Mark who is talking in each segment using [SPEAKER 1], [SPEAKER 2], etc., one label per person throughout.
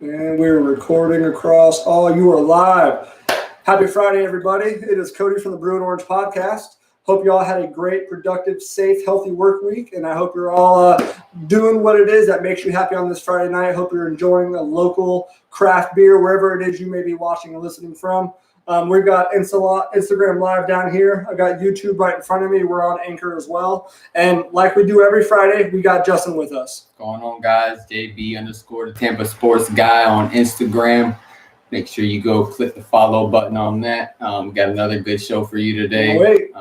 [SPEAKER 1] And we're recording across all. You are live. Happy Friday, everybody. It is Cody from the Brew and Orange podcast. Hope you all had a great, productive, safe, healthy work week. And I hope you're all doing what it is that makes you happy on this Friday night. I hope you're enjoying a local craft beer, wherever it is you may be watching and listening from. We've got Instagram Live down here. I got YouTube right in front of me. We're on Anchor as well. And like we do every Friday, we got Justin with us.
[SPEAKER 2] Going on, guys. JB_ the Tampa Sports Guy on Instagram. Make sure you go click the follow button on that. We got another good show for you today.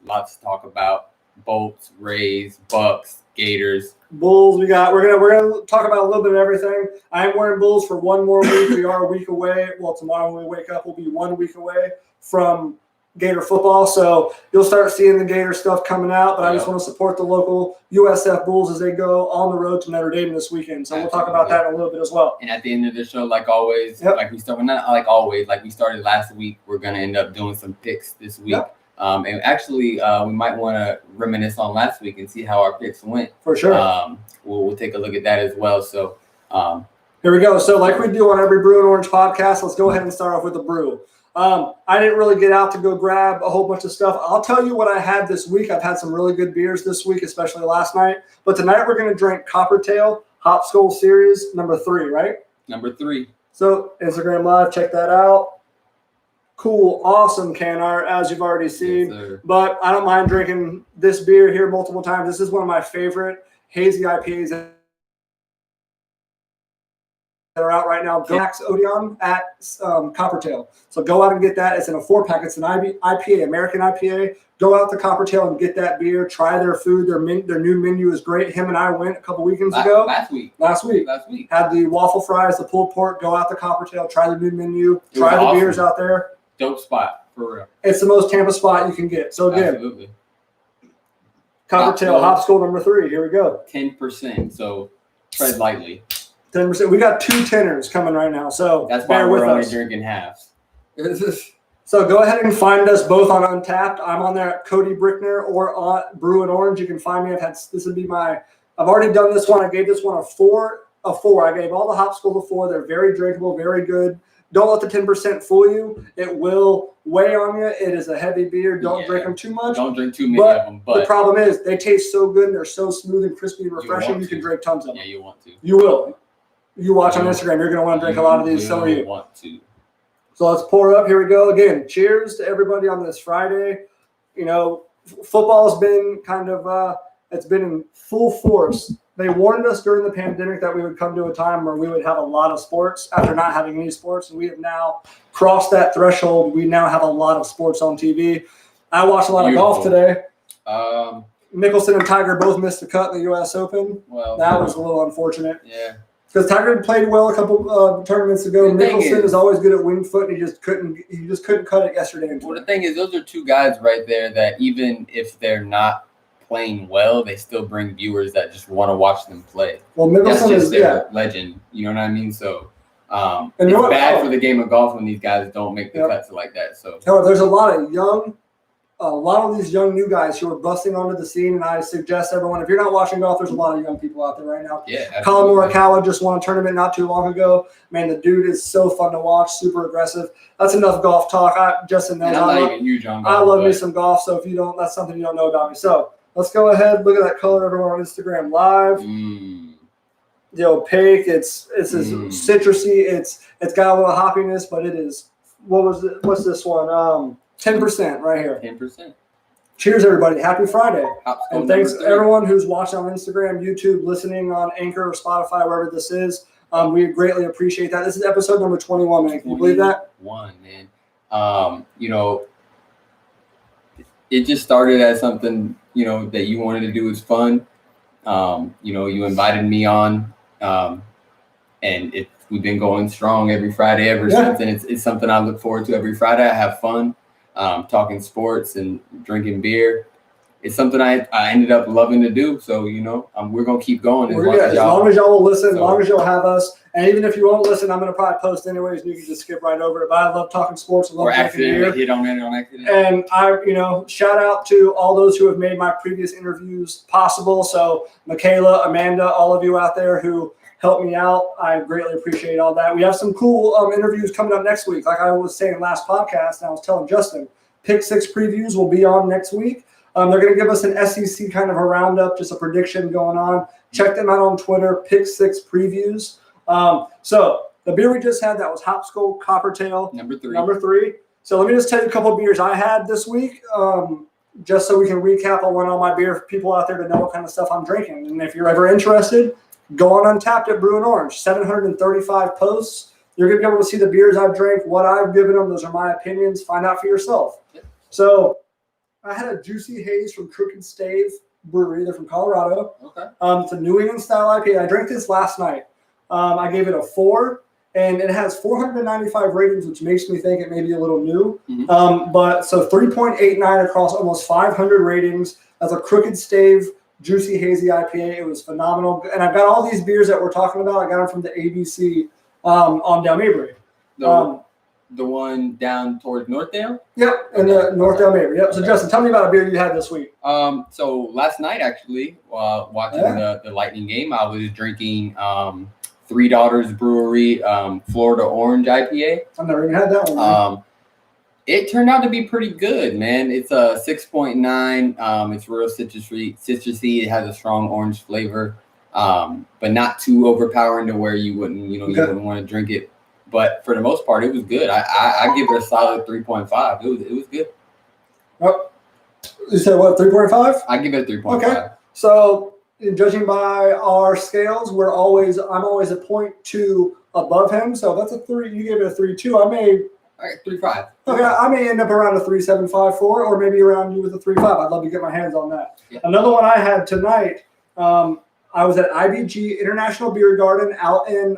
[SPEAKER 2] Lots to talk about. Bolts, Rays, Bucs, Gators.
[SPEAKER 1] Bulls, we're gonna talk about a little bit of everything. I am wearing Bulls for one more week. We are a week away. Well, tomorrow when we wake up, we'll be 1 week away from Gator football. So you'll start seeing the Gator stuff coming out. But I just want to support the local USF Bulls as they go on the road to Notre Dame this weekend. So we'll talk about that in a little bit as well.
[SPEAKER 2] And at the end of the show, like always, like we started last week, we're gonna end up doing some picks this week. And actually, we might want to reminisce on last week and see how our picks went.
[SPEAKER 1] For sure.
[SPEAKER 2] We'll take a look at that as well. So
[SPEAKER 1] here we go. So like we do on every Brew and Orange podcast, let's go ahead and start off with the brew. I didn't really get out to go grab a whole bunch of stuff. I'll tell you what I had this week. I've had some really good beers this week, especially last night. But tonight we're going to drink Coppertail Hop Skull Series number 3, right?
[SPEAKER 2] Number 3. So
[SPEAKER 1] Instagram Live, check that out. Cool, awesome can art, as you've already seen.
[SPEAKER 2] Yes,
[SPEAKER 1] but I don't mind drinking this beer here multiple times. This is one of my favorite hazy IPAs that are out right now. Max Odeon at Coppertail. So go out and get that. It's in a 4-pack. It's an IPA, American IPA. Go out to Coppertail and get that beer. Try their food. Their new menu is great. Him and I went a couple weekends ago. Last week. Had the waffle fries, the pulled pork. Go out to Coppertail. Try the new menu. Try the beers out there.
[SPEAKER 2] Dope spot, for real.
[SPEAKER 1] It's the most Tampa spot you can get. So again,
[SPEAKER 2] absolutely.
[SPEAKER 1] Coppertail Hop Skull number 3. Here we go.
[SPEAKER 2] 10%. So tread lightly.
[SPEAKER 1] 10%. We got 2 tenors coming right now. So
[SPEAKER 2] that's why we're only drinking halves.
[SPEAKER 1] So go ahead and find us both on Untapped. I'm on there at Cody Brickner or on Brew and Orange. You can find me. I've already done this one. I gave this one a 4. I gave all the Hop Skulls a 4. They're very drinkable, very good. Don't let the 10% fool you. It will weigh on you. It is a heavy beer. Don't drink them too much.
[SPEAKER 2] Don't drink too many of them. But
[SPEAKER 1] the problem is they taste so good and they're so smooth and crispy and refreshing. You can drink tons of them.
[SPEAKER 2] Yeah, you want to.
[SPEAKER 1] You will. You watch on Instagram. You're going to want to drink a lot of these. So you
[SPEAKER 2] want to.
[SPEAKER 1] So let's pour up. Here we go. Again, cheers to everybody on this Friday. You know, football has been kind of it's been in full force. They warned us during the pandemic that we would come to a time where we would have a lot of sports after not having any sports. And we have now crossed that threshold. We now have a lot of sports on TV. I watched a lot of golf today. Mickelson and Tiger both missed the cut in the U.S. Open. Well, that was a little unfortunate.
[SPEAKER 2] Yeah.
[SPEAKER 1] Because Tiger played well a couple tournaments ago. Mickelson is always good at wing foot, and he just couldn't cut it yesterday.
[SPEAKER 2] Well, the thing is, those are 2 guys right there that even if they're not playing well, they still bring viewers that just want to watch them play.
[SPEAKER 1] Well, Mickelson is
[SPEAKER 2] their legend. You know what I mean? So it's bad for the game of golf when these guys don't make the cuts like that. So
[SPEAKER 1] there's a lot of these young new guys who are busting onto the scene, and I suggest everyone, if you're not watching golf, there's a lot of young people out there right now.
[SPEAKER 2] Yeah,
[SPEAKER 1] Colin Morikawa just won a tournament not too long ago. Man, the dude is so fun to watch, super aggressive. That's enough golf talk. Justin knows I love me some golf, so if you don't, that's something you don't know about me. So let's go ahead. Look at that color, everyone on Instagram Live. The opaque. It's citrusy. It's got a little hoppiness, but it is. What's this one? 10% right here.
[SPEAKER 2] 10%.
[SPEAKER 1] Cheers, everybody. Happy Friday. And thanks
[SPEAKER 2] to
[SPEAKER 1] everyone who's watching on Instagram, YouTube, listening on Anchor or Spotify, wherever this is. We greatly appreciate that. This is episode number 21, man. Can you believe that?
[SPEAKER 2] 21, man. You know, it just started as something, you know, that you wanted to do as fun. You know, you invited me on, and we've been going strong every Friday ever since. And it's something I look forward to every Friday. I have fun. Talking sports and drinking beer. It's something I ended up loving to do. So, you know, we're going to keep going.
[SPEAKER 1] As long as y'all will listen, as long as y'all have us. And even if you won't listen, I'm going to probably post anyways, and you can just skip right over it. But I love talking sports. I love drinking beer.
[SPEAKER 2] Hit on it on accident.
[SPEAKER 1] And shout out to all those who have made my previous interviews possible. So Michaela, Amanda, all of you out there who help me out. I greatly appreciate all that. We have some cool interviews coming up next week. Like I was saying last podcast, and I was telling Justin, Pick 6 previews will be on next week. They're going to give us an SEC kind of a roundup, just a prediction going on. Check them out on Twitter, Pick 6 previews. So the beer we just had, that was Hop Skull Coppertail. Number three. So let me just tell you a couple of beers I had this week, just so we can recap on all my beer for people out there to know what kind of stuff I'm drinking. And if you're ever interested, go on Untapped at Brew and Orange. 735 posts. You're going to be able to see the beers I've drank, what I've given them. Those are my opinions. Find out for yourself. Yep. So I had a Juicy Haze from Crooked Stave Brewery. They're from Colorado. Okay. It's a New England style IPA. I drank this last night. I gave it a 4. And it has 495 ratings, which makes me think it may be a little new. Mm-hmm. But so 3.89 across almost 500 ratings. That's a Crooked Stave Juicy Hazy IPA. It was phenomenal. And I've got all these beers that we're talking about. I got them from the ABC on Del Mabry.
[SPEAKER 2] The one down towards Northdale?
[SPEAKER 1] Yep, in the Northdale Mabry. Yep. So Justin, tell me about a beer you had this week.
[SPEAKER 2] So last night, actually, watching the Lightning game, I was drinking Three Daughters Brewery Florida Orange IPA.
[SPEAKER 1] I've never even had that one.
[SPEAKER 2] It turned out to be pretty good, man. It's a 6.9. It's real citrusy. It has a strong orange flavor, but not too overpowering to where you wouldn't want to drink it. But for the most part, it was good. I give it a solid 3.5. It was good.
[SPEAKER 1] Oh, you said what? 3.5?
[SPEAKER 2] I give it a 3.5. Okay,
[SPEAKER 1] so. Judging by our scales, I'm always a 0.2 above him. So that's a 3. You gave it a 3.2.
[SPEAKER 2] All right, 3.5.
[SPEAKER 1] Okay, I may end up around a 3.75, 4, or maybe around you with a 3.5. I'd love to get my hands on that. Yeah. Another one I had tonight. I was at IBG International Beer Garden out in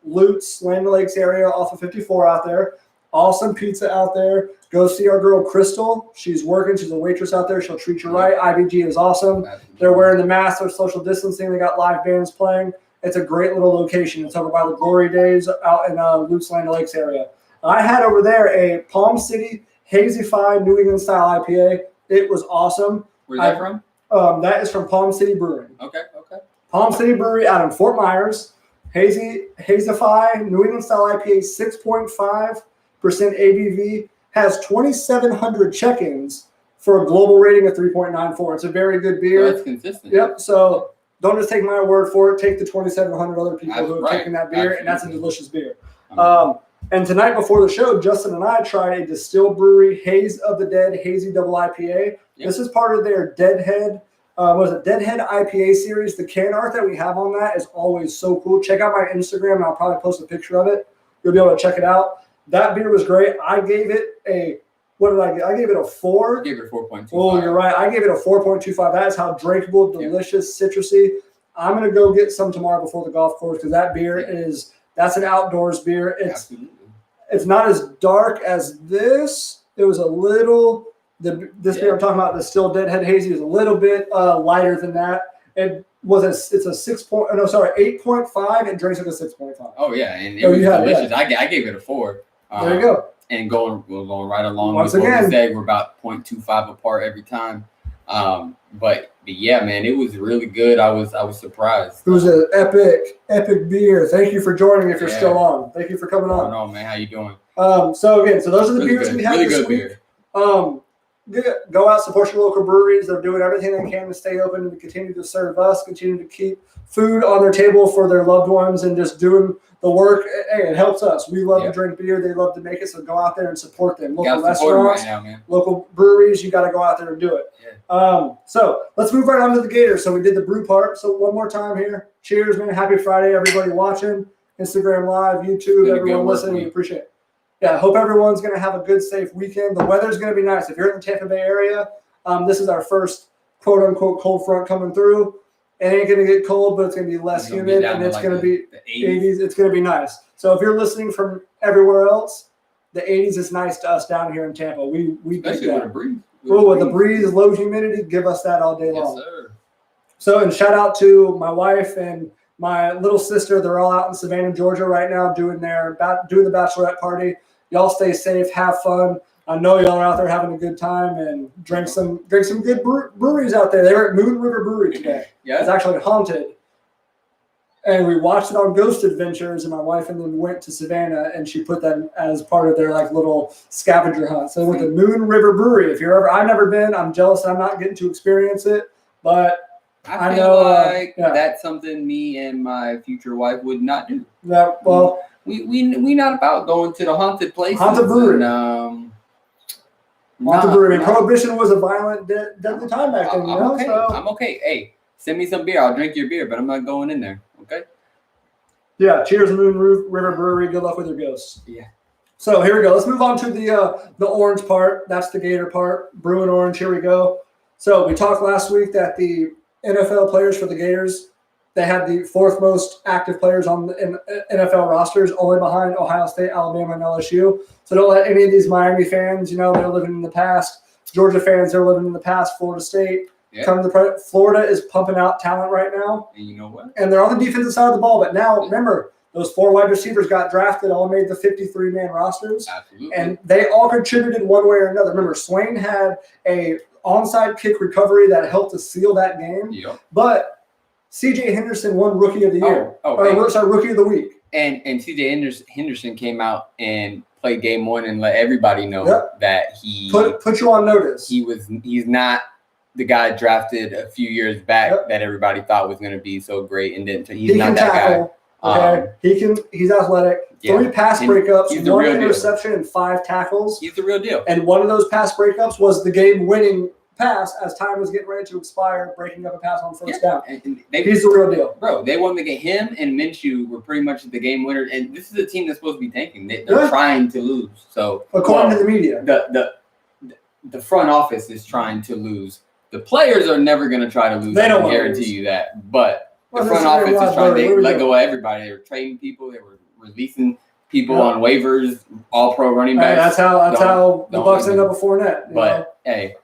[SPEAKER 1] Lutz, Land Lakes area, off of 54 out there. Awesome pizza out there. Go see our girl Crystal. She's working. She's a waitress out there. She'll treat you right. IBG is awesome. They're wearing the mask. They're social distancing. They got live bands playing. It's a great little location. It's over by the Glory Days out in Lutz, Land Lakes area. I had over there a Palm City Hazy-Fi New England style IPA. It was awesome.
[SPEAKER 2] Where's that from?
[SPEAKER 1] That is from Palm City Brewing.
[SPEAKER 2] Okay.
[SPEAKER 1] Palm City Brewery out in Fort Myers. Hazy-Fi New England style IPA, 6.5% ABV. Has 2,700 check-ins for a global rating of 3.94. It's a very good beer.
[SPEAKER 2] So that's consistent.
[SPEAKER 1] Yep. So don't just take my word for it. Take the 2,700 other people who have taken that beer, and that's a delicious beer. And tonight before the show, Justin and I tried a Distilled Brewery Haze of the Dead Hazy Double IPA. Yep. This is part of their Deadhead IPA series. The can art that we have on that is always so cool. Check out my Instagram, and I'll probably post a picture of it. You'll be able to check it out. That beer was great. I gave it what did I give? I gave it a 4.
[SPEAKER 2] You gave it 4.25.
[SPEAKER 1] Oh, you're right. I gave it a 4.25. That is how drinkable, delicious, citrusy. I'm going to go get some tomorrow before the golf course because that beer that's an outdoors beer. It's not as dark as this. It was a little, beer I'm talking about, the Still Deadhead Hazy, is a little bit lighter than that. It's a 8.5. It drinks like a 6.5.
[SPEAKER 2] Oh yeah, and it was delicious. I gave it a 4.
[SPEAKER 1] There you go.
[SPEAKER 2] And going right along
[SPEAKER 1] Once
[SPEAKER 2] with what
[SPEAKER 1] again,
[SPEAKER 2] we said, we're about 0.25 apart every time. But yeah, man, it was really good. I was surprised.
[SPEAKER 1] It was an epic beer. Thank you for joining. If you're still on, thank you for coming on.
[SPEAKER 2] No, man, how you doing?
[SPEAKER 1] So those are the beers we have this week.
[SPEAKER 2] Beer.
[SPEAKER 1] Go out, support your local breweries. They're doing everything they can to stay open and to continue to serve us, continue to keep food on their table for their loved ones, and just doing the work. Hey, it helps us. We love to drink beer. They love to make it. So go out there and support them. Local restaurants, local breweries, you got to go out there and do it. Yeah. So let's move right on to the Gators. So we did the brew part. So one more time here. Cheers, man. Happy Friday, everybody watching. Instagram Live, YouTube, everyone listening. We appreciate it. Yeah, I hope everyone's going to have a good, safe weekend. The weather's going to be nice. If you're in the Tampa Bay area, this is our first quote-unquote cold front coming through. It ain't going to get cold, but it's going to be less humid, and it's going to be the 80s. It's going to be nice. So if you're listening from everywhere else, the 80s is nice to us down here in Tampa. We
[SPEAKER 2] especially with the breeze.
[SPEAKER 1] With the breeze, low humidity, give us that all day long.
[SPEAKER 2] Yes, sir.
[SPEAKER 1] So, and shout out to my wife and my little sister. They're all out in Savannah, Georgia right now doing the bachelorette party. Y'all stay safe, have fun. I know y'all are out there having a good time and drink some good breweries out there. They were at Moon River Brewery today. Yeah. It's actually haunted. And we watched it on Ghost Adventures, and my wife and then went to Savannah, and she put that as part of their like little scavenger hunt. So they went to Moon River Brewery. If you're ever, I've never been. I'm jealous I'm not getting to experience it, but
[SPEAKER 2] I feel like that's something me and my future wife would not do.
[SPEAKER 1] Yeah, well,
[SPEAKER 2] we not about going to the haunted places.
[SPEAKER 1] Haunted brewery.
[SPEAKER 2] And,
[SPEAKER 1] haunted brewery. I mean, Prohibition was a violent, deadly time back then.
[SPEAKER 2] I'm okay. So. I'm okay. Hey, send me some beer. I'll drink your beer, but I'm not going in there. Okay.
[SPEAKER 1] Yeah. Cheers, Moon River Brewery. Good luck with your ghosts.
[SPEAKER 2] Yeah.
[SPEAKER 1] So here we go. Let's move on to the orange part. That's the Gator part. Brewing orange. Here we go. So we talked last week that the NFL players for the Gators, they had the fourth most active players on the NFL rosters, only behind Ohio State, Alabama, and LSU. So don't let any of these Miami fans, they're living in the past. Georgia fans, they're living in the past. Florida State. Yeah. Florida is pumping out talent right now.
[SPEAKER 2] And you know what?
[SPEAKER 1] And they're on the defensive side of the ball. But now, remember, those 4 wide receivers got drafted, all made the 53-man rosters.
[SPEAKER 2] Absolutely.
[SPEAKER 1] And they all contributed one way or another. Remember, Swain had a onside kick recovery that helped to seal that game.
[SPEAKER 2] Yep.
[SPEAKER 1] But C.J. Henderson won Rookie of the Year. Rookie of the Week.
[SPEAKER 2] And C.J. Henderson came out and played game 1 and let everybody know that he
[SPEAKER 1] put you on notice.
[SPEAKER 2] He's not the guy drafted a few years back that everybody thought was going to be so great, and he's not that
[SPEAKER 1] tackle, guy. Okay, he's athletic. Yeah. 3 pass breakups, 1 interception, and 5 tackles.
[SPEAKER 2] He's the real deal.
[SPEAKER 1] And one of those pass breakups was the game-winning pass as time was getting ready to expire, breaking up a pass on first down. And he's the real deal.
[SPEAKER 2] Bro, they wanted to get him and Minshew were pretty much the game winner. And this is a team that's supposed to be tanking. They're trying to lose. So
[SPEAKER 1] according to the media.
[SPEAKER 2] The front office is trying to lose. The players are never going to try to lose. I can guarantee you that. But the front office is trying to let go of everybody. They were trading people. They were releasing people on waivers, all-pro running backs.
[SPEAKER 1] That's how the Bucs end up with Fournette.
[SPEAKER 2] But, hey,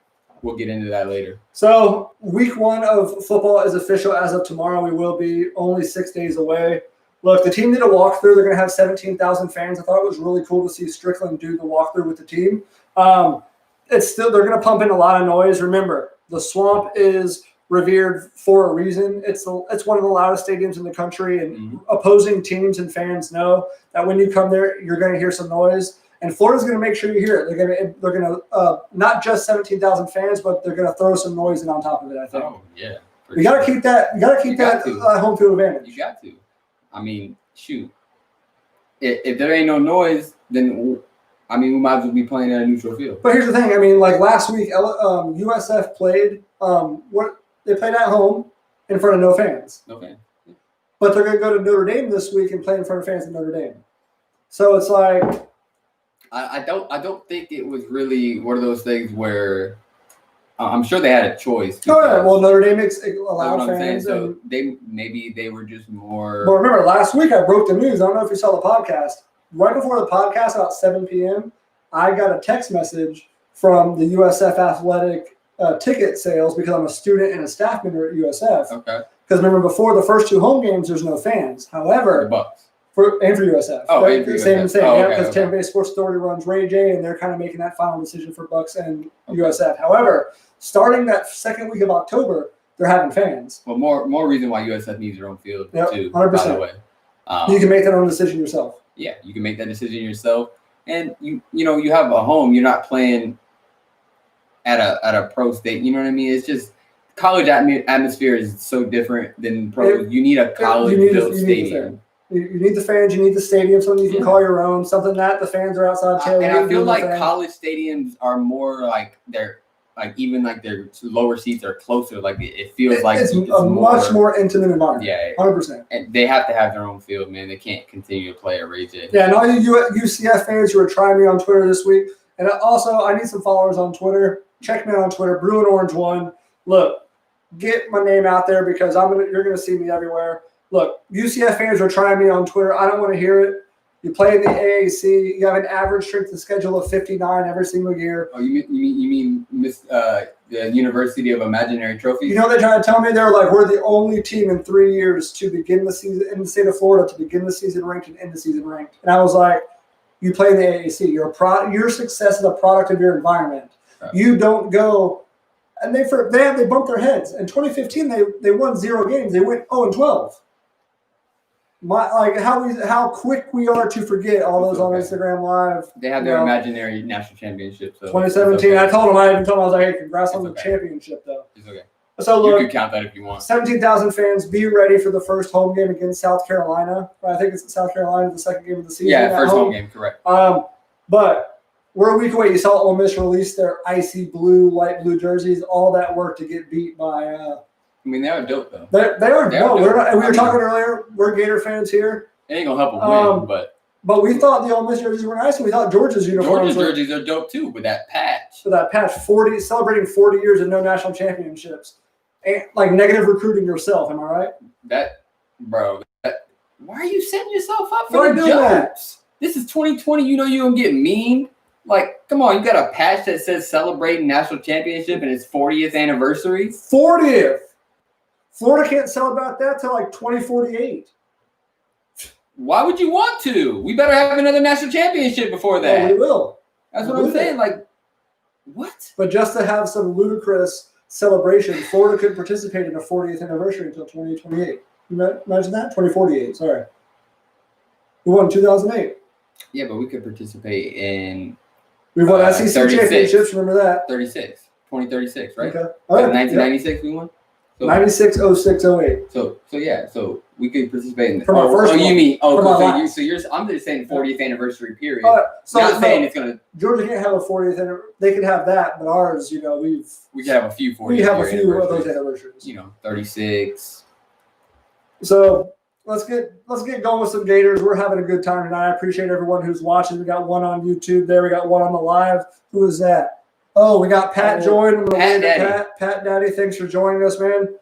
[SPEAKER 2] we'll get into that later.
[SPEAKER 1] So week 1 of football is official as of tomorrow. We will be only 6 days away. Look, the team did a walkthrough. They're going to have 17,000 fans. I thought it was really cool to see Strickland do the walkthrough with the team. They're going to pump in a lot of noise. Remember, the Swamp is revered for a reason. It's one of the loudest stadiums in the country, and opposing teams and fans know that when you come there, you're going to hear some noise. And Florida's going to make sure you hear it. They're going to not just 17,000 fans, but they're going to throw some noise in on top of it, I think.
[SPEAKER 2] Oh yeah,
[SPEAKER 1] you got to keep that. You got to keep that home field advantage.
[SPEAKER 2] You got to. I mean, shoot. If there ain't no noise, then we might as well be playing at a neutral field.
[SPEAKER 1] But here's the thing. I mean, like last week, USF played. They played at home in front of no fans.
[SPEAKER 2] No fans.
[SPEAKER 1] But they're going to go to Notre Dame this week and play in front of fans at Notre Dame. So it's like.
[SPEAKER 2] I don't think it was really one of those things where I'm sure they had a choice.
[SPEAKER 1] Oh yeah, well Notre Dame allowed fans.
[SPEAKER 2] So they were just more.
[SPEAKER 1] Well, remember last week I broke the news. I don't know if you saw the podcast. Right before the podcast, about 7 p.m., I got a text message from the USF Athletic ticket sales because I'm a student and a staff member at USF.
[SPEAKER 2] Okay.
[SPEAKER 1] Because remember, before the first 2 home games, there's no fans. However,
[SPEAKER 2] the Bucs.
[SPEAKER 1] For USF.
[SPEAKER 2] Oh, and for
[SPEAKER 1] same.
[SPEAKER 2] USF.
[SPEAKER 1] Because Tampa Bay Sports Authority runs Ray J, and they're kind of making that final decision for Bucs and USF. However, starting that second week of October, they're having fans.
[SPEAKER 2] Well, more reason why USF needs their own field too. 100%. By the way,
[SPEAKER 1] you can make that own decision yourself.
[SPEAKER 2] Yeah, you can make that decision yourself, and you have a home. You're not playing at a pro state. You know what I mean? It's just college atmosphere is so different than pro. You need a college-built stadium.
[SPEAKER 1] You need the fans. You need the stadium, something you can call your own, something that the fans are outside tailgating.
[SPEAKER 2] And I feel like college stadiums are more like their lower seats are closer. Like it feels like
[SPEAKER 1] it's a much more intimate environment.
[SPEAKER 2] Yeah,
[SPEAKER 1] 100%.
[SPEAKER 2] And they have to have their own field, man. They can't continue to play at Ray J.
[SPEAKER 1] Yeah, and all you UCF fans who are trying me on Twitter this week, and also I need some followers on Twitter. Check me out on Twitter, Brewing Orange 1. Look, get my name out there because you're gonna see me everywhere. Look, UCF fans are trying me on Twitter. I don't want to hear it. You play in the AAC. You have an average strength of schedule of 59 every single year.
[SPEAKER 2] Oh, you mean the University of Imaginary Trophies?
[SPEAKER 1] You know they try to tell me they're like we're the only team in 3 years to begin the season in the state of Florida to begin the season ranked and end the season ranked. And I was like, you play in the AAC. Your success is a product of your environment. Right. You don't go. And they bumped their heads. In 2015, they won 0 games. They went 0-12. how quick we are to forget all those on Instagram Live.
[SPEAKER 2] They have their imaginary national championship. So
[SPEAKER 1] 2017. Okay. I told him, I was like, hey, congrats on the championship, though.
[SPEAKER 2] It's okay.
[SPEAKER 1] So look,
[SPEAKER 2] you can count that if you want.
[SPEAKER 1] 17,000 fans, be ready for the first home game against South Carolina. I think it's South Carolina, the second game of the season.
[SPEAKER 2] Yeah, first home game, correct.
[SPEAKER 1] But we're a week away. You saw Ole Miss release their icy blue, light blue jerseys. All that work to get beat by.
[SPEAKER 2] I mean, they are dope, though.
[SPEAKER 1] They are dope. We were talking earlier. We're Gator fans here.
[SPEAKER 2] It ain't gonna help them win,
[SPEAKER 1] but we thought the Ole Miss jerseys were nice, and we thought Georgia's uniforms.
[SPEAKER 2] Georgia's jerseys are dope too, with that patch.
[SPEAKER 1] So that patch, celebrating 40 years and no national championships, and like negative recruiting yourself. Am I right?
[SPEAKER 2] Why are you setting yourself up for the jokes?
[SPEAKER 1] That?
[SPEAKER 2] This is 2020. You know you're gonna get mean. Like, come on, you got a patch that says celebrating national championship and its 40th anniversary.
[SPEAKER 1] 40th. Florida can't celebrate that till like 2048.
[SPEAKER 2] Why would you want to? We better have another national championship before that.
[SPEAKER 1] Oh, we will.
[SPEAKER 2] That's what I'm saying. Like, what?
[SPEAKER 1] But just to have some ludicrous celebration, Florida could participate in a 40th anniversary until 2028. Imagine that? 2048, sorry. We won in 2008.
[SPEAKER 2] Yeah, but we could participate in...
[SPEAKER 1] We won SEC 36. Championships, remember that?
[SPEAKER 2] 2036, right?
[SPEAKER 1] Okay.
[SPEAKER 2] 1996 we won?
[SPEAKER 1] So, 96, 06, 08.
[SPEAKER 2] So we could participate in
[SPEAKER 1] from our first one.
[SPEAKER 2] You mean
[SPEAKER 1] cool.
[SPEAKER 2] I'm just saying 40th anniversary period.
[SPEAKER 1] Saying it's gonna. Georgia can't have a 40th anniversary. They can have that, but ours, we
[SPEAKER 2] can have a few 40th.
[SPEAKER 1] We have a few of those anniversaries.
[SPEAKER 2] 36.
[SPEAKER 1] So let's get going with some Gators. We're having a good time tonight. I appreciate everyone who's watching. We got one on YouTube there. We got one on the live. Who is that? Oh, we got Pat joined. Pat Daddy, thanks for joining us, man.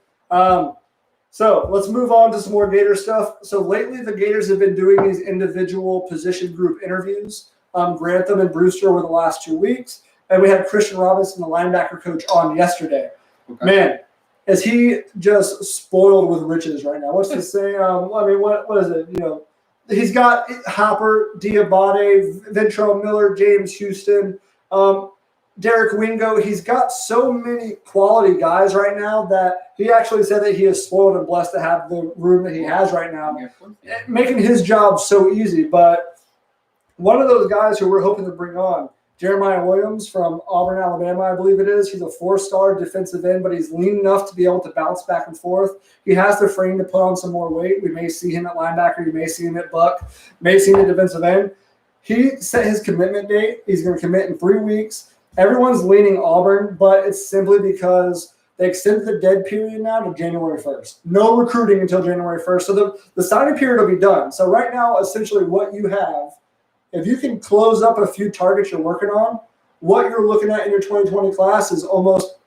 [SPEAKER 1] So let's move on to some more Gator stuff. So lately, the Gators have been doing these individual position group interviews. Grantham and Brewster over the last 2 weeks. And we had Christian Robinson, the linebacker coach, on yesterday. Okay. Man, is he just spoiled with riches right now? What's the saying? What is it? He's got Hopper, Diabate, Ventrell Miller, James Houston, Derek Wingo. He's got so many quality guys right now that he actually said that he is spoiled and blessed to have the room that he has right now, making his job so easy. But one of those guys who we're hoping to bring on, Jeremiah Williams from Auburn, Alabama, I believe it is. He's a 4-star defensive end, but he's lean enough to be able to bounce back and forth. He has the frame to put on some more weight. We may see him at linebacker. You may see him at buck. May see him at defensive end. He set his commitment date. He's going to commit in 3 weeks. Everyone's leaning Auburn, but it's simply because they extended the dead period now to January 1st. No recruiting until January 1st. So the signing period will be done. So right now, essentially what you have, if you can close up a few targets you're working on, what you're looking at in your 2020 class is almost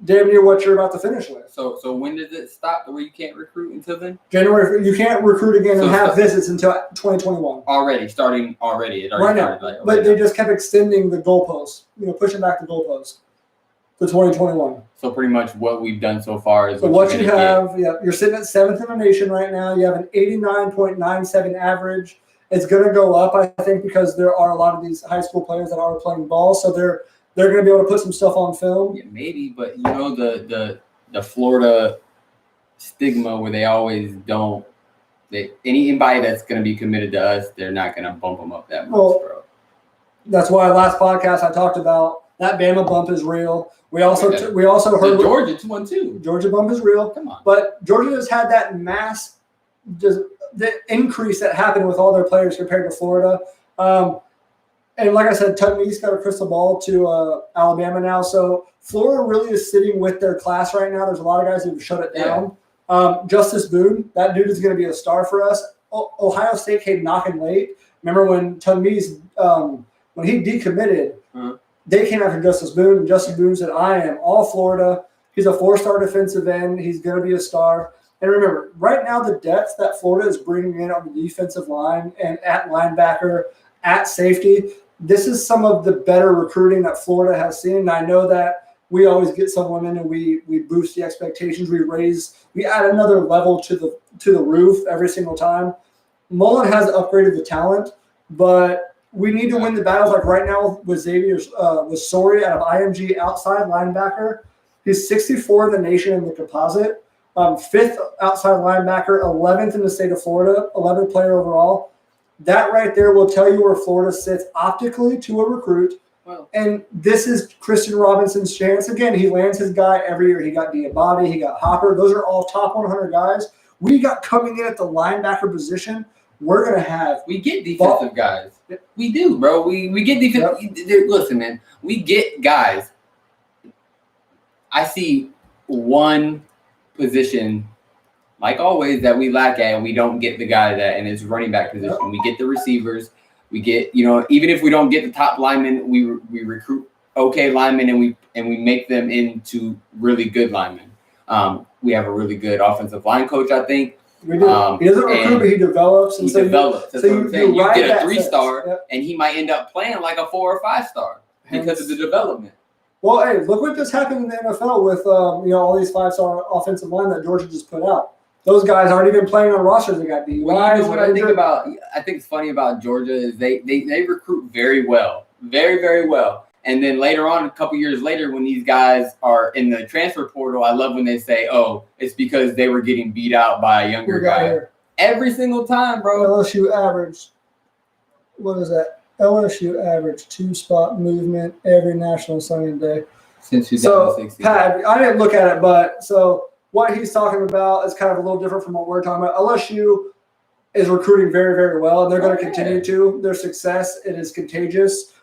[SPEAKER 1] damn near what you're about to finish with.
[SPEAKER 2] So when does it stop where you can't recruit until then?
[SPEAKER 1] January. You can't recruit again and have visits until 2021.
[SPEAKER 2] Starting already. It
[SPEAKER 1] already started. But they just kept extending the goalposts, pushing back the goalposts to 2021.
[SPEAKER 2] So pretty much what we've done so far is
[SPEAKER 1] what you have. Yeah, you're sitting at 7th in the nation right now. You have an 89.97 average. It's going to go up, I think, because there are a lot of these high school players that are playing ball, so they're going to be able to put some stuff on film.
[SPEAKER 2] Yeah, maybe, but the Florida stigma where they always don't. Anybody that's going to be committed to us, they're not going to bump them up that much, bro.
[SPEAKER 1] That's why last podcast I talked about that Bama bump is real. We also heard
[SPEAKER 2] the Georgia 2-1-2.
[SPEAKER 1] Georgia bump is real.
[SPEAKER 2] Come on,
[SPEAKER 1] but Georgia just had that mass the increase that happened with all their players compared to Florida. And like I said, Tutton's got a crystal ball to Alabama now. So Florida really is sitting with their class right now. There's a lot of guys who've shut it down. Justice Boone, that dude is going to be a star for us. Ohio State came knocking late. Remember when Tutton's, when he decommitted, they came after Justice Boone. And Justice Boone said, I am all Florida. He's a 4-star defensive end. He's going to be a star. And remember, right now the depth that Florida is bringing in on the defensive line and at linebacker, at safety, this is some of the better recruiting that Florida has seen. And I know that we always get someone in and we boost the expectations. We add another level to the roof every single time. Mullen has upgraded the talent, but we need to win the battles. Like right now with Xavier, with Sori out of IMG outside linebacker, he's 64 in the nation in the composite. fifth outside linebacker, 11th in the state of Florida, 11th player overall. That right there will tell you where Florida sits optically to a recruit.
[SPEAKER 2] Well,
[SPEAKER 1] and this is Christian Robinson's chance. Again, he lands his guy every year. He got Diabate, he got Hopper. Those are all top 100 guys. We got coming in at the linebacker position. We're going to have –
[SPEAKER 2] we get defensive guys. We do, bro. We get defense. Yep. Listen, man. We get guys. I see one position, like always, that we lack at, and we don't get the guy that, and it's running back position. Yep. We get the receivers. We get, even if we don't get the top linemen, we recruit okay linemen, and we make them into really good linemen. We have a really good offensive line coach, I think.
[SPEAKER 1] We do. He doesn't recruit, but he develops.
[SPEAKER 2] And he develops. That's what I'm saying. You get a 3-star, and he might end up playing like a 4 or 5-star because of the development.
[SPEAKER 1] Well, hey, look what just happened in the NFL with all these 5-star offensive line that Georgia just put out. Those guys aren't even playing on rosters. They got DUIs.
[SPEAKER 2] Well, you know what I think about? I think it's funny about Georgia is they recruit very well, very, very well. And then later on, a couple years later, when these guys are in the transfer portal, I love when they say, "Oh, it's because they were getting beat out by a younger guy." Here. Every single time, bro.
[SPEAKER 1] LSU average. What is that? LSU average 2-spot movement every National Signing Day
[SPEAKER 2] since 2016.
[SPEAKER 1] So, Pat, I didn't look at it, but so what he's talking about is kind of a little different from what we're talking about. LSU is recruiting very, very well, and they're going to continue to. Their success, it is contagious.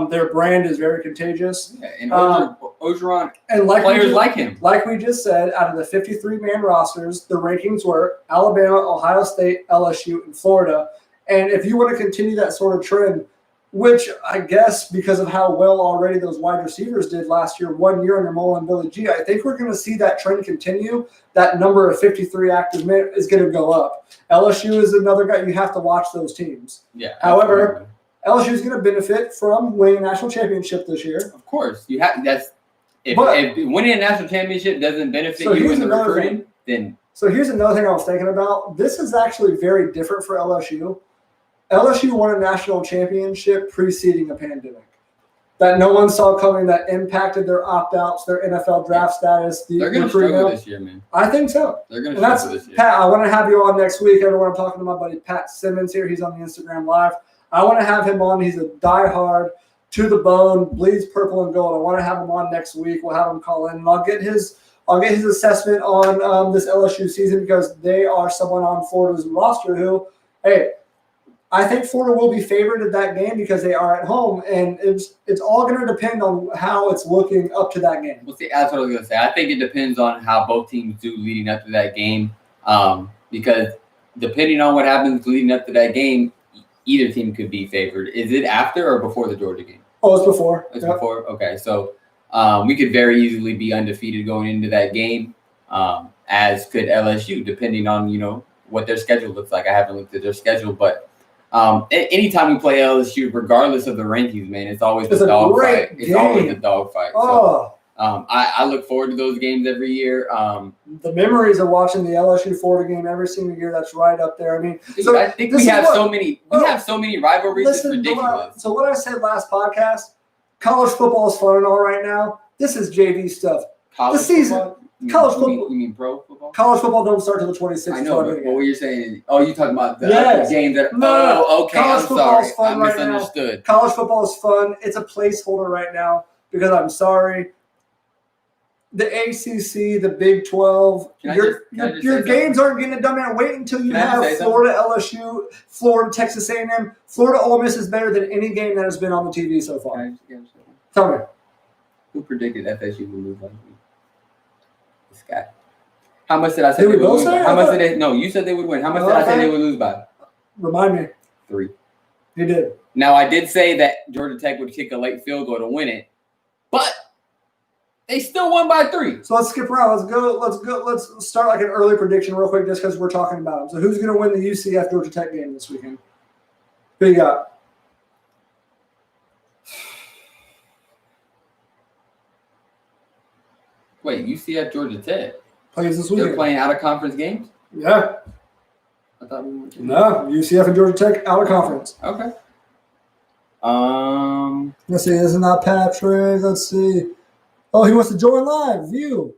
[SPEAKER 1] Their brand is very contagious.
[SPEAKER 2] Yeah, and Orgeron
[SPEAKER 1] and
[SPEAKER 2] players like him.
[SPEAKER 1] Like we just said, out of the 53-man rosters, the rankings were Alabama, Ohio State, LSU, and Florida. And if you want to continue that sort of trend, which I guess because of how well already those wide receivers did last year, 1 year under Mullen and Billy G, I think we're going to see that trend continue. That number of 53 active men is going to go up. LSU is another guy. You have to watch those teams.
[SPEAKER 2] Yeah.
[SPEAKER 1] However, LSU is going to benefit from winning a national championship this year.
[SPEAKER 2] Of course, you have. If winning a national championship doesn't benefit you in the recruiting, then.
[SPEAKER 1] So here's another thing I was thinking about. This is actually very different for LSU. LSU won a national championship preceding a pandemic that no one saw coming, that impacted their opt-outs, their NFL draft status.
[SPEAKER 2] They're going to struggle this year, man.
[SPEAKER 1] I think so.
[SPEAKER 2] They're going to struggle this year.
[SPEAKER 1] Pat, I want to have you on next week. Everyone, I'm talking to my buddy Pat Simmons here. He's on the Instagram Live. I want to have him on. He's a diehard, to the bone, bleeds purple and gold. I want to have him on next week. We'll have him call in, and I'll get his assessment on this LSU season, because they are someone on Florida's roster who, hey, I think Florida will be favored at that game because they are at home, and it's all going to depend on how it's looking up to that game.
[SPEAKER 2] Well, see, that's what I was going to say. I think it depends on how both teams do leading up to that game, because depending on what happens leading up to that game, either team could be favored. Is it after or before the Georgia game?
[SPEAKER 1] Oh, it's before.
[SPEAKER 2] It's before? Okay, so we could very easily be undefeated going into that game, as could LSU, depending on, what their schedule looks like. I haven't looked at their schedule, but anytime we play LSU, regardless of the rankings, man, it's always the dogfight. It's always the dogfight.
[SPEAKER 1] Oh.
[SPEAKER 2] So, I look forward to those games every year.
[SPEAKER 1] The memories of watching the LSU Florida game every single year, that's right up there. I mean,
[SPEAKER 2] so I think we have so many rivalries. It's ridiculous.
[SPEAKER 1] So what I said last podcast, college football is fun and all right now. This is JV stuff.
[SPEAKER 2] College
[SPEAKER 1] the season.
[SPEAKER 2] Football?
[SPEAKER 1] College football.
[SPEAKER 2] You mean pro football?
[SPEAKER 1] College football don't start till the 26th.
[SPEAKER 2] I know, but what you're saying is, you're talking about the game that. Okay,
[SPEAKER 1] college
[SPEAKER 2] I'm sorry.
[SPEAKER 1] Fun
[SPEAKER 2] I misunderstood.
[SPEAKER 1] Right, college football is fun. It's a placeholder right now because I'm sorry. The ACC, the Big 12, your games aren't getting it done, man. Wait until you have Florida, LSU, Florida, Texas A&M. Florida Ole Miss is better than any game that has been on the TV so far. Tell me.
[SPEAKER 2] Who predicted FSU would lose last week? This guy. How much did I say they would lose by? How much did they? No, you said they would win. How much did I say they would lose by?
[SPEAKER 1] Remind me.
[SPEAKER 2] 3.
[SPEAKER 1] You did.
[SPEAKER 2] Now, I did say that Georgia Tech would kick a late field goal to win it, but they still won by 3.
[SPEAKER 1] So let's skip around. Let's go. Let's start like an early prediction real quick just because we're talking about them. So who's going to win the UCF Georgia Tech game this weekend? Who you got?
[SPEAKER 2] Wait, UCF Georgia Tech
[SPEAKER 1] plays this weekend.
[SPEAKER 2] They're playing out of conference games?
[SPEAKER 1] Yeah.
[SPEAKER 2] I thought we were.
[SPEAKER 1] No, UCF and Georgia Tech out of conference.
[SPEAKER 2] Okay.
[SPEAKER 1] Let's see. This is not Patrick. Let's see. Oh, he wants to join live. View.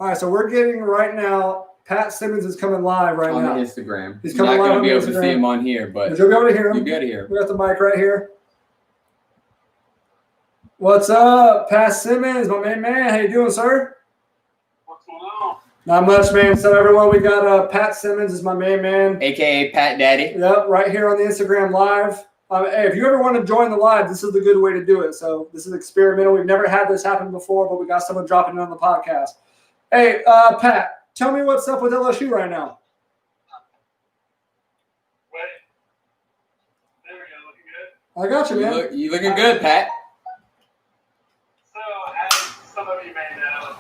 [SPEAKER 1] All right, so we're getting right now. Pat Simmons is coming live right
[SPEAKER 2] on
[SPEAKER 1] now.
[SPEAKER 2] the Instagram.
[SPEAKER 1] He's
[SPEAKER 2] You're
[SPEAKER 1] coming
[SPEAKER 2] not
[SPEAKER 1] live
[SPEAKER 2] going
[SPEAKER 1] on
[SPEAKER 2] to be
[SPEAKER 1] the
[SPEAKER 2] able to see
[SPEAKER 1] Instagram.
[SPEAKER 2] him on here, but
[SPEAKER 1] But you'll be able to hear him.
[SPEAKER 2] you'll be able to hear him.
[SPEAKER 1] We got the mic right here. What's up, Pat Simmons, my main man? How you doing, sir?
[SPEAKER 3] What's going on?
[SPEAKER 1] Not much, man. So everyone, we got Pat Simmons is my main man.
[SPEAKER 2] AKA Pat Daddy.
[SPEAKER 1] Yep, right here on the Instagram live. Hey, if you ever want to join the live, this is the good way to do it. So this is experimental. We've never had this happen before, but we got someone dropping it on the podcast. Hey, Pat, tell me what's up with LSU right now.
[SPEAKER 3] Wait. There we go. Looking good.
[SPEAKER 1] I got you, man.
[SPEAKER 2] You looking good, Pat.
[SPEAKER 3] So, as some of you may know,